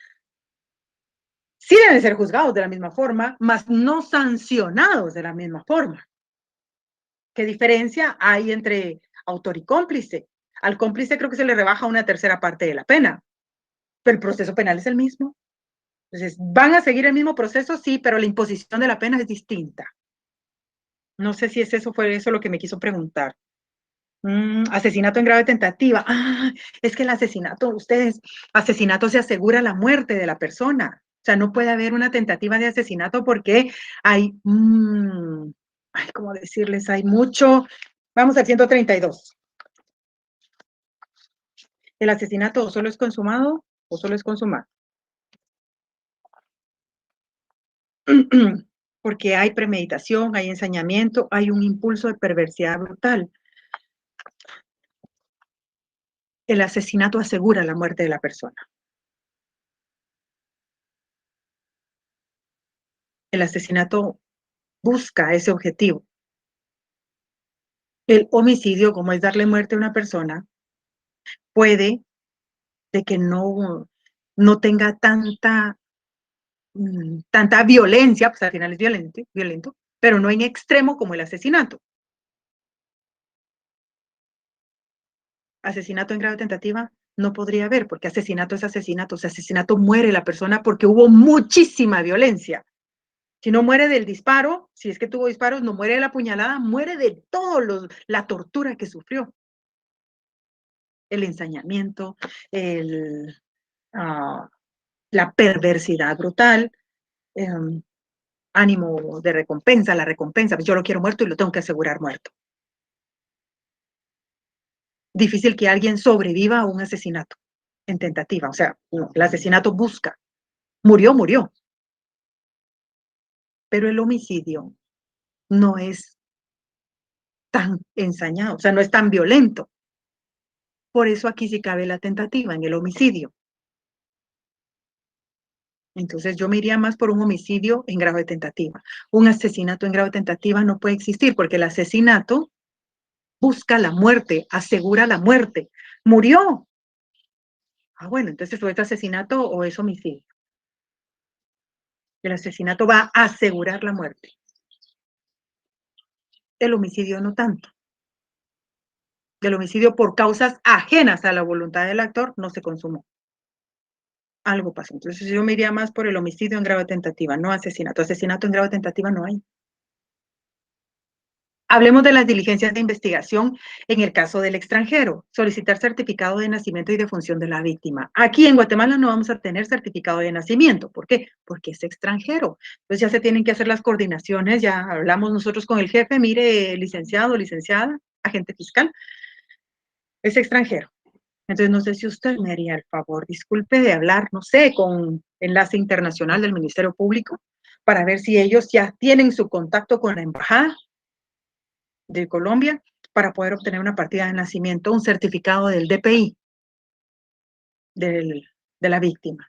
S1: Sí deben ser juzgados de la misma forma, mas no sancionados de la misma forma. ¿Qué diferencia hay entre autor y cómplice? Al cómplice creo que se le rebaja una tercera parte de la pena, pero el proceso penal es el mismo. Entonces, ¿van a seguir el mismo proceso? Sí, pero la imposición de la pena es distinta. No sé si fue eso lo que me quiso preguntar. Asesinato en grave tentativa. Ah, es que el asesinato, asesinato se asegura la muerte de la persona. O sea, no puede haber una tentativa de asesinato porque hay, ¿cómo decirles? Hay mucho. Vamos al 132. El asesinato o solo es consumado o solo es consumado. Porque hay premeditación, hay ensañamiento, hay un impulso de perversidad brutal. El asesinato asegura la muerte de la persona. El asesinato busca ese objetivo. El homicidio, como es darle muerte a una persona, puede de que no tenga tanta violencia, pues al final es violento, pero no en extremo como el asesinato. Asesinato en grado de tentativa no podría haber, porque asesinato es asesinato. O sea, asesinato muere la persona porque hubo muchísima violencia. Si no muere del disparo, si es que tuvo disparos, no muere de la puñalada, muere de la tortura que sufrió. El ensañamiento, la perversidad brutal, ánimo de recompensa, la recompensa, pues yo lo quiero muerto y lo tengo que asegurar muerto. Difícil que alguien sobreviva a un asesinato en tentativa. O sea, no, el asesinato busca. Murió. Pero el homicidio no es tan ensañado, o sea, no es tan violento. Por eso aquí sí cabe la tentativa, en el homicidio. Entonces yo me iría más por un homicidio en grado de tentativa. Un asesinato en grado de tentativa no puede existir porque el asesinato busca la muerte, asegura la muerte. Murió. Ah, bueno, entonces o es asesinato o es homicidio. El asesinato va a asegurar la muerte. El homicidio no tanto. El homicidio por causas ajenas a la voluntad del actor no se consumó. Algo pasó. Entonces yo me iría más por el homicidio en grado de tentativa, no asesinato. Asesinato en grado de tentativa no hay. Hablemos de las diligencias de investigación en el caso del extranjero. Solicitar certificado de nacimiento y defunción de la víctima. Aquí en Guatemala no vamos a tener certificado de nacimiento. ¿Por qué? Porque es extranjero. Entonces ya se tienen que hacer las coordinaciones. Ya hablamos nosotros con el jefe. Mire, licenciado, licenciada, agente fiscal, es extranjero. Entonces no sé si usted me haría el favor, disculpe, de hablar, no sé, con Enlace Internacional del Ministerio Público para ver si ellos ya tienen su contacto con la Embajada de Colombia para poder obtener una partida de nacimiento, un certificado del DPI de la víctima.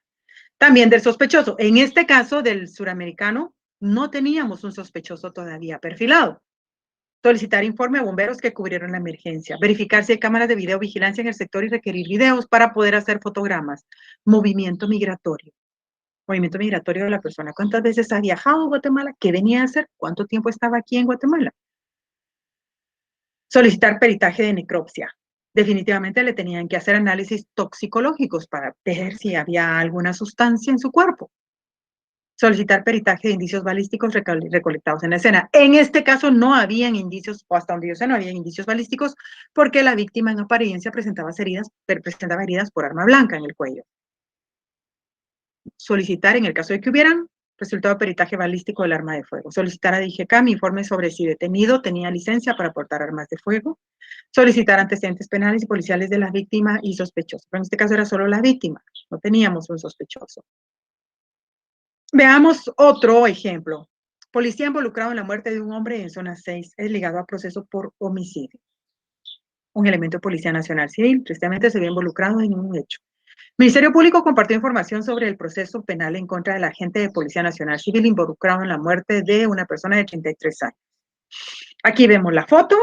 S1: También del sospechoso. En este caso del suramericano, no teníamos un sospechoso todavía perfilado. Solicitar informe a bomberos que cubrieron la emergencia. Verificar si hay cámaras de videovigilancia en el sector y requerir videos para poder hacer fotogramas. Movimiento migratorio. Movimiento migratorio de la persona. ¿Cuántas veces ha viajado a Guatemala? ¿Qué venía a hacer? ¿Cuánto tiempo estaba aquí en Guatemala? Solicitar peritaje de necropsia. Definitivamente le tenían que hacer análisis toxicológicos para ver si había alguna sustancia en su cuerpo. Solicitar peritaje de indicios balísticos recolectados en la escena. En este caso no habían indicios, o hasta donde yo sé, no habían indicios balísticos, porque la víctima en apariencia presentaba heridas por arma blanca en el cuello. Solicitar, en el caso de que hubieran, resultado de peritaje balístico del arma de fuego. Solicitar a DIGECAM informe sobre si detenido tenía licencia para portar armas de fuego. Solicitar antecedentes penales y policiales de la víctima y sospechoso. Pero en este caso era solo la víctima, no teníamos un sospechoso. Veamos otro ejemplo. Policía involucrado en la muerte de un hombre en zona 6 es ligado a proceso por homicidio. Un elemento de Policía Nacional Civil tristemente se ve involucrado en un hecho. Ministerio Público compartió información sobre el proceso penal en contra del agente de Policía Nacional Civil involucrado en la muerte de una persona de 33 años. Aquí vemos la foto.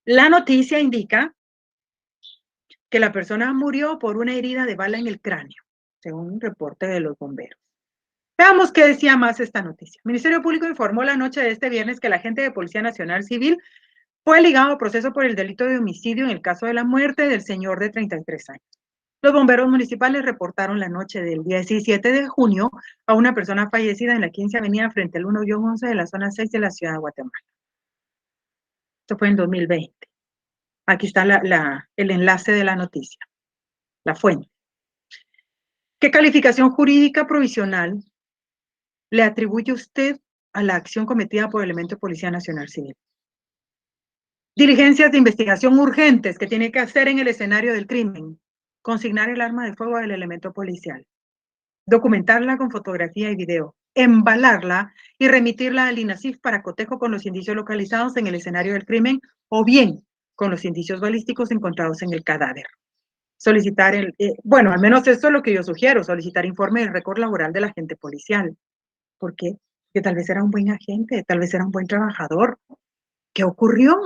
S1: La noticia indica que la persona murió por una herida de bala en el cráneo, según un reporte de los bomberos. Veamos qué decía más esta noticia. El Ministerio Público informó la noche de este viernes que el agente de Policía Nacional Civil fue ligado a proceso por el delito de homicidio en el caso de la muerte del señor de 33 años. Los bomberos municipales reportaron la noche del 17 de junio a una persona fallecida en la 15 Avenida frente al 1-11 de la zona 6 de la ciudad de Guatemala. Esto fue en 2020. Aquí está el enlace de la noticia, la fuente. ¿Qué calificación jurídica provisional le atribuye usted a la acción cometida por el elemento de Policía Nacional Civil? Diligencias de investigación urgentes que tiene que hacer en el escenario del crimen. Consignar el arma de fuego del elemento policial. Documentarla con fotografía y video. embalarla y remitirla al INASIF para cotejo con los indicios localizados en el escenario del crimen o bien con los indicios balísticos encontrados en el cadáver. Solicitar bueno, al menos esto es lo que yo sugiero, solicitar informe de récord laboral del agente policial. ¿Por qué? Que tal vez era un buen agente, tal vez era un buen trabajador. ¿Qué ocurrió?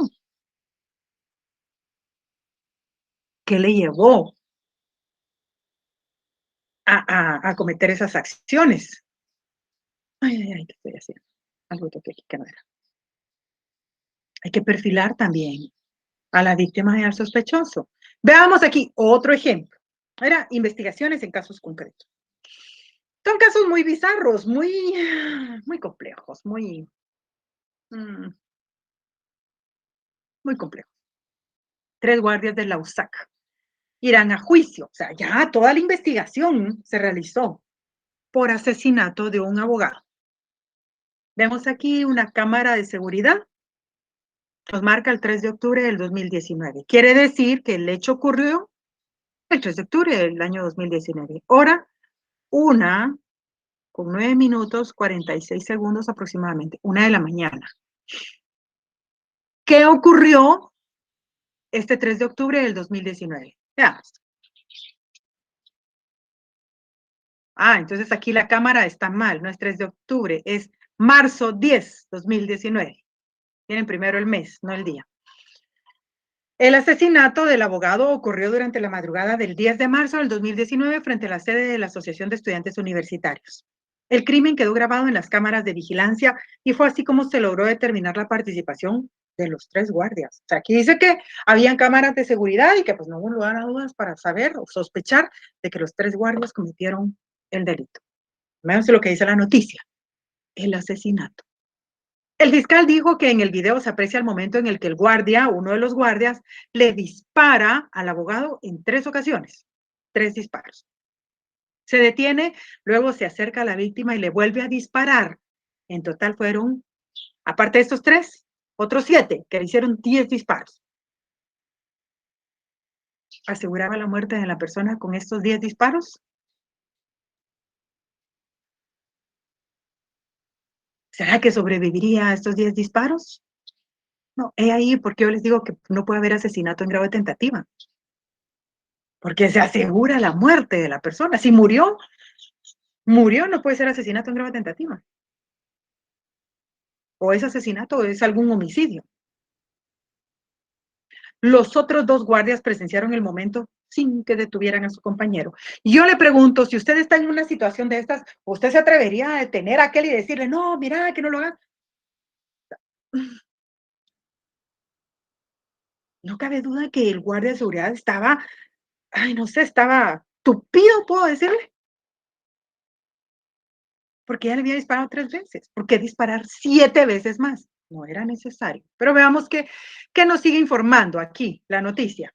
S1: ¿Qué le llevó a cometer esas acciones? Ay, ay, ay, ¿qué estoy haciendo? Algo toqué aquí que no era. Hay que perfilar también a la víctima y al sospechoso. Veamos aquí otro ejemplo. Era investigaciones en casos concretos. Son casos muy bizarros, muy complejos, mm, muy complejos. 3 guardias de la USAC irán a juicio. O sea, ya toda la investigación se realizó por asesinato de un abogado. Vemos aquí una cámara de seguridad. Nos marca el 3 de octubre del 2019. Quiere decir que el hecho ocurrió el 3 de octubre del año 2019. Hora 1:09 46 segundos aproximadamente, 1 de la mañana. ¿Qué ocurrió este 3 de octubre del 2019? Veamos. Entonces aquí la cámara está mal, no es 3 de octubre, es marzo 10, 2019. Tienen primero el mes, no el día. El asesinato del abogado ocurrió durante la madrugada del 10 de marzo del 2019 frente a la sede de la Asociación de Estudiantes Universitarios. El crimen quedó grabado en las cámaras de vigilancia y fue así como se logró determinar la participación de los 3 guardias. O sea, aquí dice que habían cámaras de seguridad y que pues no hubo lugar a dudas para saber o sospechar de que los 3 guardias cometieron el delito. Menos lo que dice la noticia, el asesinato. El fiscal dijo que en el video se aprecia el momento en el que el guardia, uno de los guardias, le dispara al abogado en 3 ocasiones, 3 disparos. Se detiene, luego se acerca a la víctima y le vuelve a disparar. En total fueron, aparte de estos 3, otros 7, que le hicieron 10 disparos. ¿Aseguraba la muerte de la persona con estos 10 disparos? ¿Será que sobreviviría a estos 10 disparos? No, he ahí porque yo les digo que no puede haber asesinato en grado de tentativa, porque se asegura la muerte de la persona. Si murió, murió, no puede ser asesinato en grado de tentativa. O es asesinato o es algún homicidio. Los otros 2 guardias presenciaron el momento sin que detuvieran a su compañero. Y yo le pregunto, si usted está en una situación de estas, ¿usted se atrevería a detener a aquel y decirle, no, mira, que no lo hagas? No cabe duda que el guardia de seguridad estaba, ay, no sé, estaba tupido, puedo decirle, porque ya le había disparado 3 veces. ¿Por qué disparar 7 veces más? No era necesario. Pero veamos qué nos sigue informando aquí la noticia.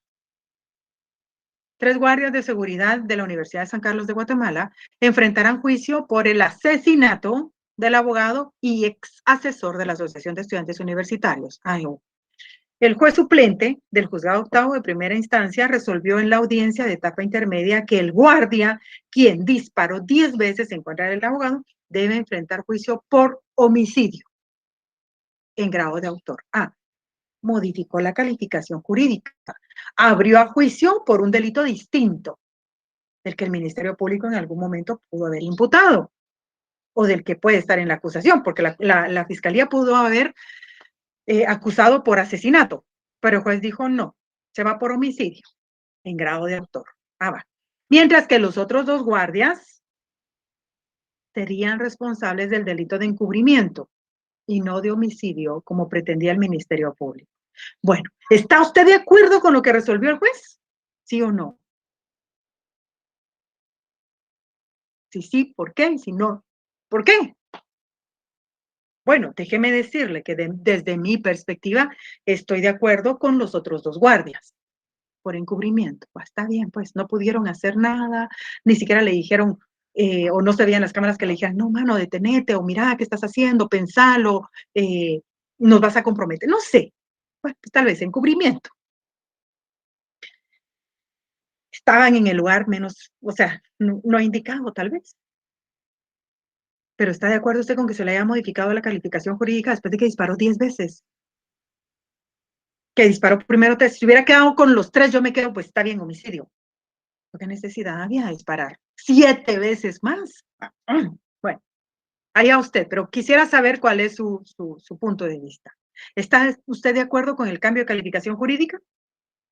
S1: 3 guardias de seguridad de la Universidad de San Carlos de Guatemala enfrentarán juicio por el asesinato del abogado y ex asesor de la Asociación de Estudiantes Universitarios, AEU. El juez suplente del juzgado octavo de primera instancia resolvió en la audiencia de etapa intermedia que el guardia, quien disparó 10 veces en contra del abogado, debe enfrentar juicio por homicidio en grado de autor. Modificó la calificación jurídica. Abrió a juicio por un delito distinto del que el Ministerio Público en algún momento pudo haber imputado o del que puede estar en la acusación, porque la Fiscalía pudo haber acusado por asesinato, pero el juez dijo no, se va por homicidio en grado de autor. Va. Mientras que los otros 2 guardias serían responsables del delito de encubrimiento y no de homicidio, como pretendía el Ministerio Público. Bueno, ¿está usted de acuerdo con lo que resolvió el juez? ¿Sí o no? Si sí, ¿por qué? Y si no, ¿por qué? Bueno, déjeme decirle que desde mi perspectiva estoy de acuerdo con los otros 2 guardias por encubrimiento. Está bien, pues no pudieron hacer nada, ni siquiera le dijeron o no se veían las cámaras que le dijeran, no, mano, detenete o mira, ¿qué estás haciendo? Pensalo, nos vas a comprometer. No sé, pues, tal vez encubrimiento. Estaban en el lugar menos, o sea, no indicado tal vez. Pero ¿está de acuerdo usted con que se le haya modificado la calificación jurídica después de que disparó 10 veces? Que disparó primero 3. Si hubiera quedado con los 3, yo me quedo, pues está bien, homicidio. ¿Qué necesidad había de disparar 7 veces más? Bueno, allá usted, pero quisiera saber cuál es su punto de vista. ¿Está usted de acuerdo con el cambio de calificación jurídica?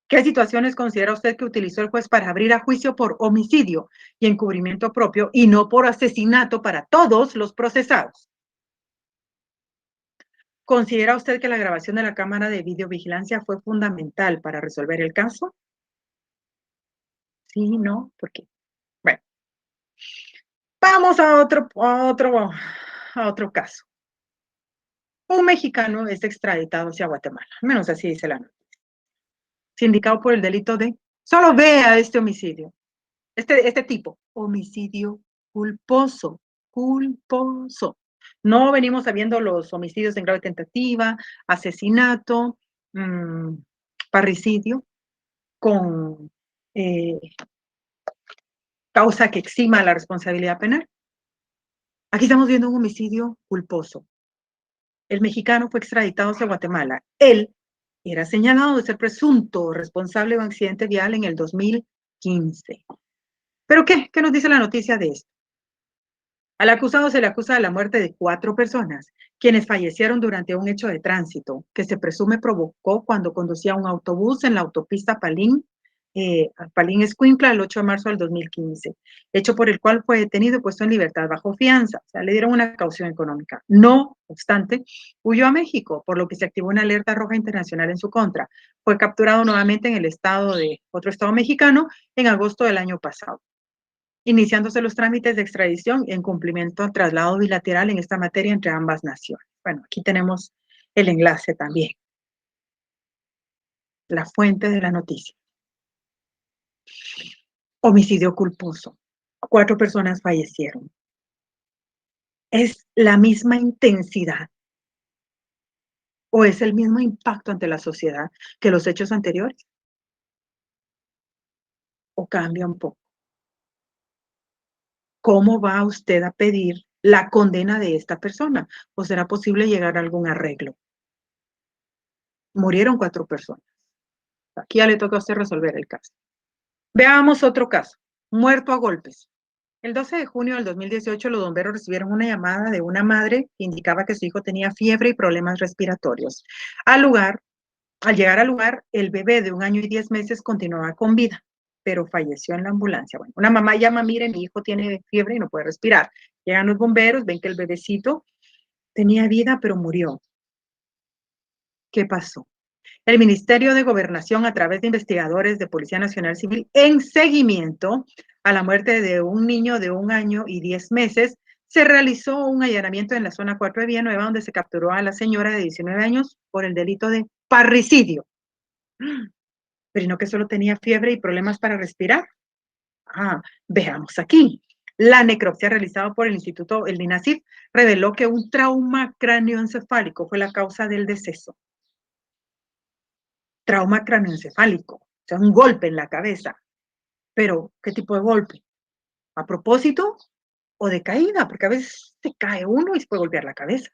S1: ¿Qué situaciones considera usted que utilizó el juez para abrir a juicio por homicidio y encubrimiento propio y no por asesinato para todos los procesados? ¿Considera usted que la grabación de la cámara de videovigilancia fue fundamental para resolver el caso? Sí, no, ¿por qué? Bueno, vamos a otro caso. Un mexicano es extraditado hacia Guatemala, al menos así dice la nota, sindicado por el delito de, solo vea este homicidio, este tipo, homicidio culposo, culposo. No venimos sabiendo los homicidios en grave tentativa, asesinato, parricidio, con eh, causa que exima la responsabilidad penal. Aquí estamos viendo un homicidio culposo. El mexicano fue extraditado hacia Guatemala. Él era señalado de ser presunto responsable de un accidente vial en el 2015. ¿Pero qué? ¿Qué nos dice la noticia de esto? Al acusado se le acusa de la muerte de 4 personas, quienes fallecieron durante un hecho de tránsito que se presume provocó cuando conducía un autobús en la autopista Palín-Escuintla el 8 de marzo del 2015, hecho por el cual fue detenido y puesto en libertad bajo fianza. O sea, le dieron una caución económica. No obstante, huyó a México, por lo que se activó una alerta roja internacional en su contra. Fue capturado nuevamente en el otro estado mexicano en agosto del año pasado, iniciándose los trámites de extradición en cumplimiento al traslado bilateral en esta materia entre ambas naciones. Bueno, aquí tenemos el enlace también, la fuente de la noticia. Homicidio culposo. 4 personas fallecieron. ¿Es la misma intensidad o es el mismo impacto ante la sociedad que los hechos anteriores? ¿O cambia un poco? ¿Cómo va usted a pedir la condena de esta persona? ¿O será posible llegar a algún arreglo? Murieron 4 personas. Aquí ya le toca a usted resolver el caso. Veamos otro caso. Muerto a golpes. El 12 de junio del 2018, los bomberos recibieron una llamada de una madre que indicaba que su hijo tenía fiebre y problemas respiratorios. Al llegar al lugar, el bebé de 1 año y 10 meses continuaba con vida, pero falleció en la ambulancia. Bueno, una mamá llama, mire, mi hijo tiene fiebre y no puede respirar. Llegan los bomberos, ven que el bebecito tenía vida, pero murió. ¿Qué pasó? El Ministerio de Gobernación, a través de investigadores de Policía Nacional Civil, en seguimiento a la muerte de un niño de 1 año y 10 meses, se realizó un allanamiento en la zona 4 de Villanueva, donde se capturó a la señora de 19 años por el delito de parricidio. Pero no que solo tenía fiebre y problemas para respirar. Veamos aquí. La necropsia realizada por el Instituto, el INACIF, reveló que un trauma cráneoencefálico fue la causa del deceso. Trauma cráneoencefálico, o sea, un golpe en la cabeza. Pero, ¿qué tipo de golpe? ¿A propósito o de caída? Porque a veces se cae uno y se puede golpear la cabeza.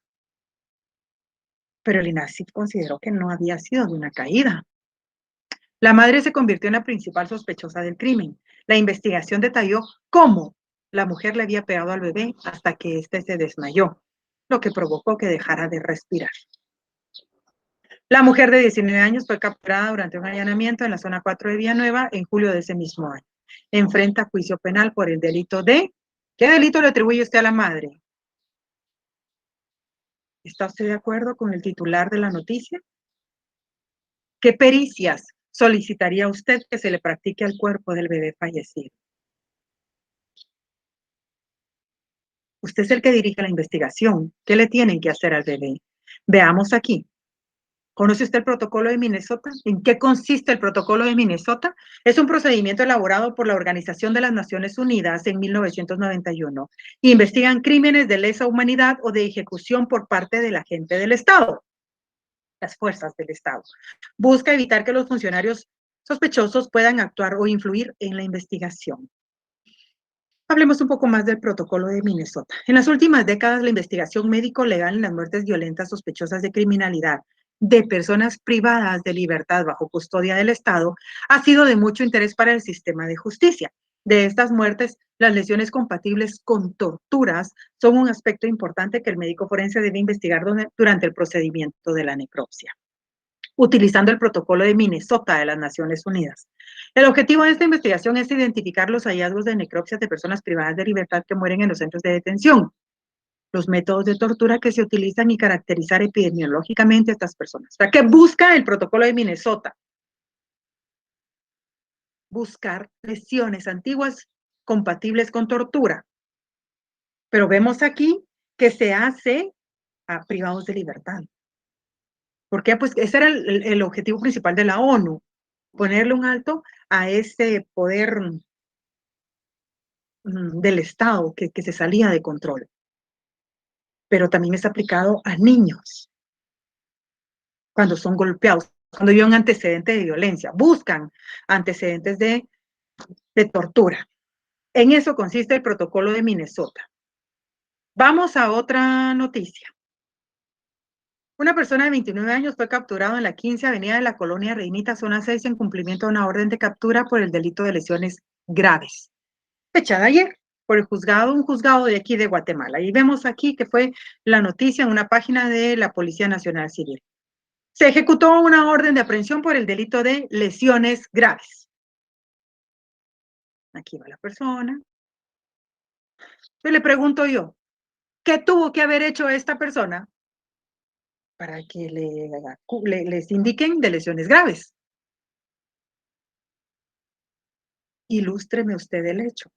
S1: Pero el INACIF consideró que no había sido de una caída. La madre se convirtió en la principal sospechosa del crimen. La investigación detalló cómo la mujer le había pegado al bebé hasta que éste se desmayó, lo que provocó que dejara de respirar. La mujer de 19 años fue capturada durante un allanamiento en la zona 4 de Villanueva en julio de ese mismo año. Enfrenta juicio penal por el delito de... ¿Qué delito le atribuye usted a la madre? ¿Está usted de acuerdo con el titular de la noticia? ¿Qué pericias solicitaría usted que se le practique al cuerpo del bebé fallecido? Usted es el que dirige la investigación. ¿Qué le tienen que hacer al bebé? Veamos aquí. ¿Conoce usted el protocolo de Minnesota? ¿En qué consiste el protocolo de Minnesota? Es un procedimiento elaborado por la Organización de las Naciones Unidas en 1991. Investigan crímenes de lesa humanidad o de ejecución por parte del agente del Estado, las fuerzas del Estado. Busca evitar que los funcionarios sospechosos puedan actuar o influir en la investigación. Hablemos un poco más del protocolo de Minnesota. En las últimas décadas, la investigación médico-legal en las muertes violentas sospechosas de criminalidad de personas privadas de libertad bajo custodia del Estado ha sido de mucho interés para el sistema de justicia. De estas muertes, las lesiones compatibles con torturas son un aspecto importante que el médico forense debe investigar durante el procedimiento de la necropsia, utilizando el protocolo de Minnesota de las Naciones Unidas. El objetivo de esta investigación es identificar los hallazgos de necropsias de personas privadas de libertad que mueren en los centros de detención, los métodos de tortura que se utilizan y caracterizar epidemiológicamente a estas personas. O sea, ¿qué busca el protocolo de Minnesota? Buscar lesiones antiguas compatibles con tortura. Pero vemos aquí que se hace a privados de libertad. ¿Por qué? Pues ese era el objetivo principal de la ONU, ponerle un alto a ese poder del Estado que se salía de control. Pero también es aplicado a niños cuando son golpeados, cuando hay un antecedente de violencia, buscan antecedentes de tortura. En eso consiste el protocolo de Minnesota. Vamos a otra noticia. Una persona de 29 años fue capturado en la 15 Avenida de la Colonia Reinita, zona 6, en cumplimiento de una orden de captura por el delito de lesiones graves, fechada ayer por un juzgado de aquí de Guatemala. Y vemos aquí que fue la noticia en una página de la Policía Nacional Civil. Se ejecutó una orden de aprehensión por el delito de lesiones graves. Aquí va la persona. Entonces le pregunto yo, ¿qué tuvo que haber hecho esta persona para que les indiquen de lesiones graves? Ilústreme usted el hecho.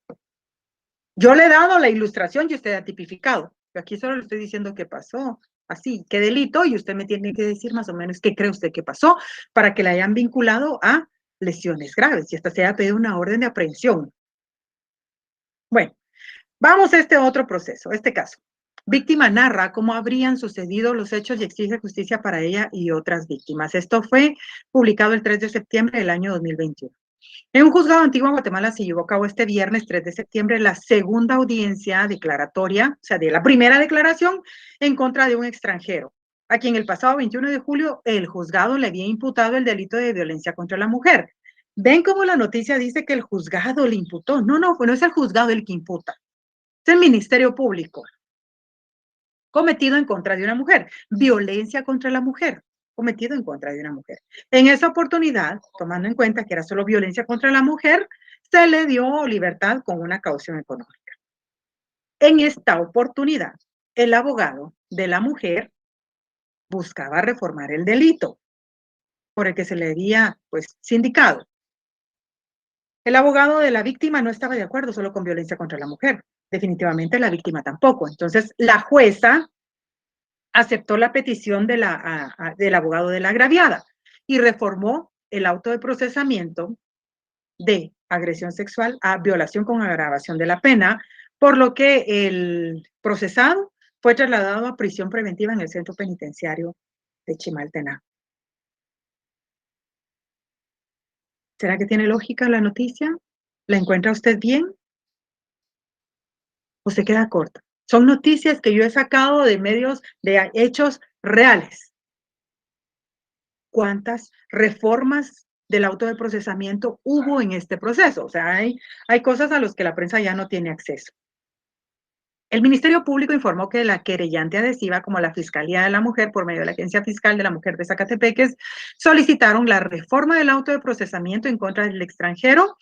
S1: Yo le he dado la ilustración y usted ha tipificado. Yo aquí solo le estoy diciendo qué pasó. Así, qué delito, y usted me tiene que decir más o menos qué cree usted que pasó para que le hayan vinculado a lesiones graves y hasta se haya pedido una orden de aprehensión. Bueno, vamos a este otro proceso, este caso. Víctima narra cómo habrían sucedido los hechos y exige justicia para ella y otras víctimas. Esto fue publicado el 3 de septiembre del año 2021. En un juzgado antiguo en Guatemala se llevó a cabo este viernes 3 de septiembre la segunda audiencia declaratoria, o sea, de la primera declaración en contra de un extranjero, a quien el pasado 21 de julio el juzgado le había imputado el delito de violencia contra la mujer. ¿Ven cómo la noticia dice que el juzgado le imputó? No, no es el juzgado el que imputa, es el Ministerio Público cometido en contra de una mujer, violencia contra la mujer, cometido en contra de una mujer. En esa oportunidad, tomando en cuenta que era solo violencia contra la mujer, se le dio libertad con una caución económica. En esta oportunidad, el abogado de la mujer buscaba reformar el delito por el que se le había, pues, sindicado. El abogado de la víctima no estaba de acuerdo solo con violencia contra la mujer. Definitivamente la víctima tampoco. Entonces, la jueza aceptó la petición del abogado de la agraviada y reformó el auto de procesamiento de agresión sexual a violación con agravación de la pena, por lo que el procesado fue trasladado a prisión preventiva en el centro penitenciario de Chimaltenango. ¿Será que tiene lógica la noticia? ¿La encuentra usted bien? ¿O se queda corta? Son noticias que yo he sacado de medios de hechos reales. ¿Cuántas reformas del auto de procesamiento hubo en este proceso? O sea, hay cosas a las que la prensa ya no tiene acceso. El Ministerio Público informó que la querellante adhesiva, como la Fiscalía de la Mujer, por medio de la Agencia Fiscal de la Mujer de Zacatepeques, solicitaron la reforma del auto de procesamiento en contra del extranjero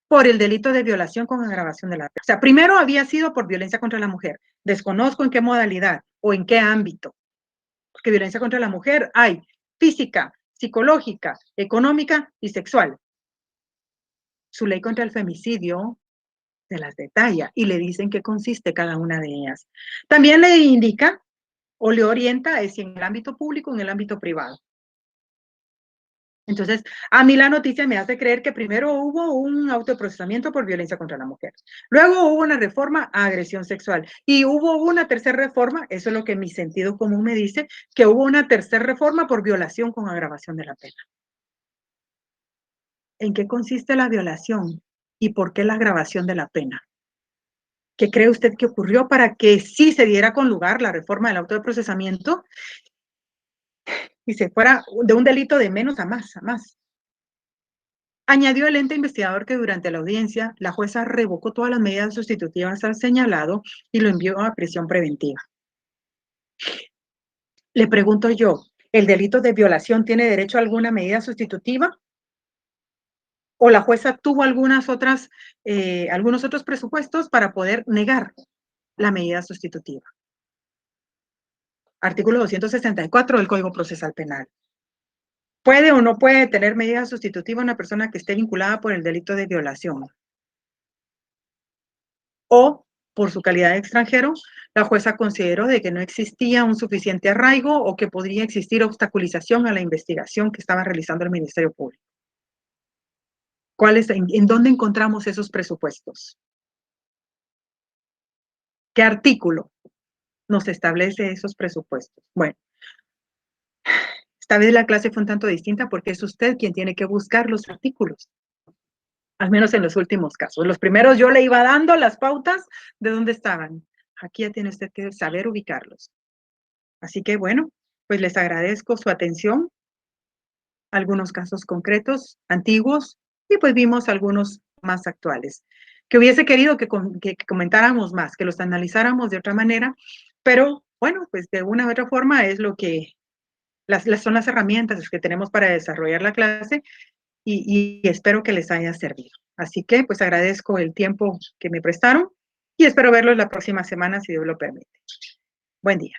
S1: por el delito de violación con agravación de la pena. O sea, primero había sido por violencia contra la mujer. Desconozco en qué modalidad o en qué ámbito, porque violencia contra la mujer hay física, psicológica, económica y sexual. Su ley contra el femicidio se las detalla y le dicen qué consiste cada una de ellas. También le indica o le orienta si en el ámbito público o en el ámbito privado. Entonces, a mí la noticia me hace creer que primero hubo un autoprocesamiento por violencia contra la mujer. Luego hubo una reforma a agresión sexual. Y hubo una tercera reforma, eso es lo que mi sentido común me dice, que hubo una tercera reforma por violación con agravación de la pena. ¿En qué consiste la violación? ¿Y por qué la agravación de la pena? ¿Qué cree usted que ocurrió para que sí se diera con lugar la reforma del auto de procesamiento y se fuera de un delito de menos a más, a más? Añadió el ente investigador que durante la audiencia la jueza revocó todas las medidas sustitutivas al señalado y lo envió a prisión preventiva. Le pregunto yo, ¿el delito de violación tiene derecho a alguna medida sustitutiva? ¿O la jueza tuvo algunos otros presupuestos para poder negar la medida sustitutiva? Artículo 264 del Código Procesal Penal. ¿Puede o no puede tener medida sustitutiva una persona que esté vinculada por el delito de violación? O, por su calidad de extranjero, la jueza consideró de que no existía un suficiente arraigo o que podría existir obstaculización a la investigación que estaba realizando el Ministerio Público. ¿En dónde encontramos esos presupuestos? ¿Qué artículo nos establece esos presupuestos? Bueno, esta vez la clase fue un tanto distinta porque es usted quien tiene que buscar los artículos, al menos en los últimos casos. Los primeros yo le iba dando las pautas de dónde estaban. Aquí ya tiene usted que saber ubicarlos. Así que bueno, pues les agradezco su atención, algunos casos concretos, antiguos, y pues vimos algunos más actuales. Que hubiese querido que comentáramos más, que los analizáramos de otra manera, pero bueno, pues de una u otra forma es lo que son las herramientas que tenemos para desarrollar la clase y espero que les haya servido. Así que pues agradezco el tiempo que me prestaron y espero verlos la próxima semana si Dios lo permite. Buen día.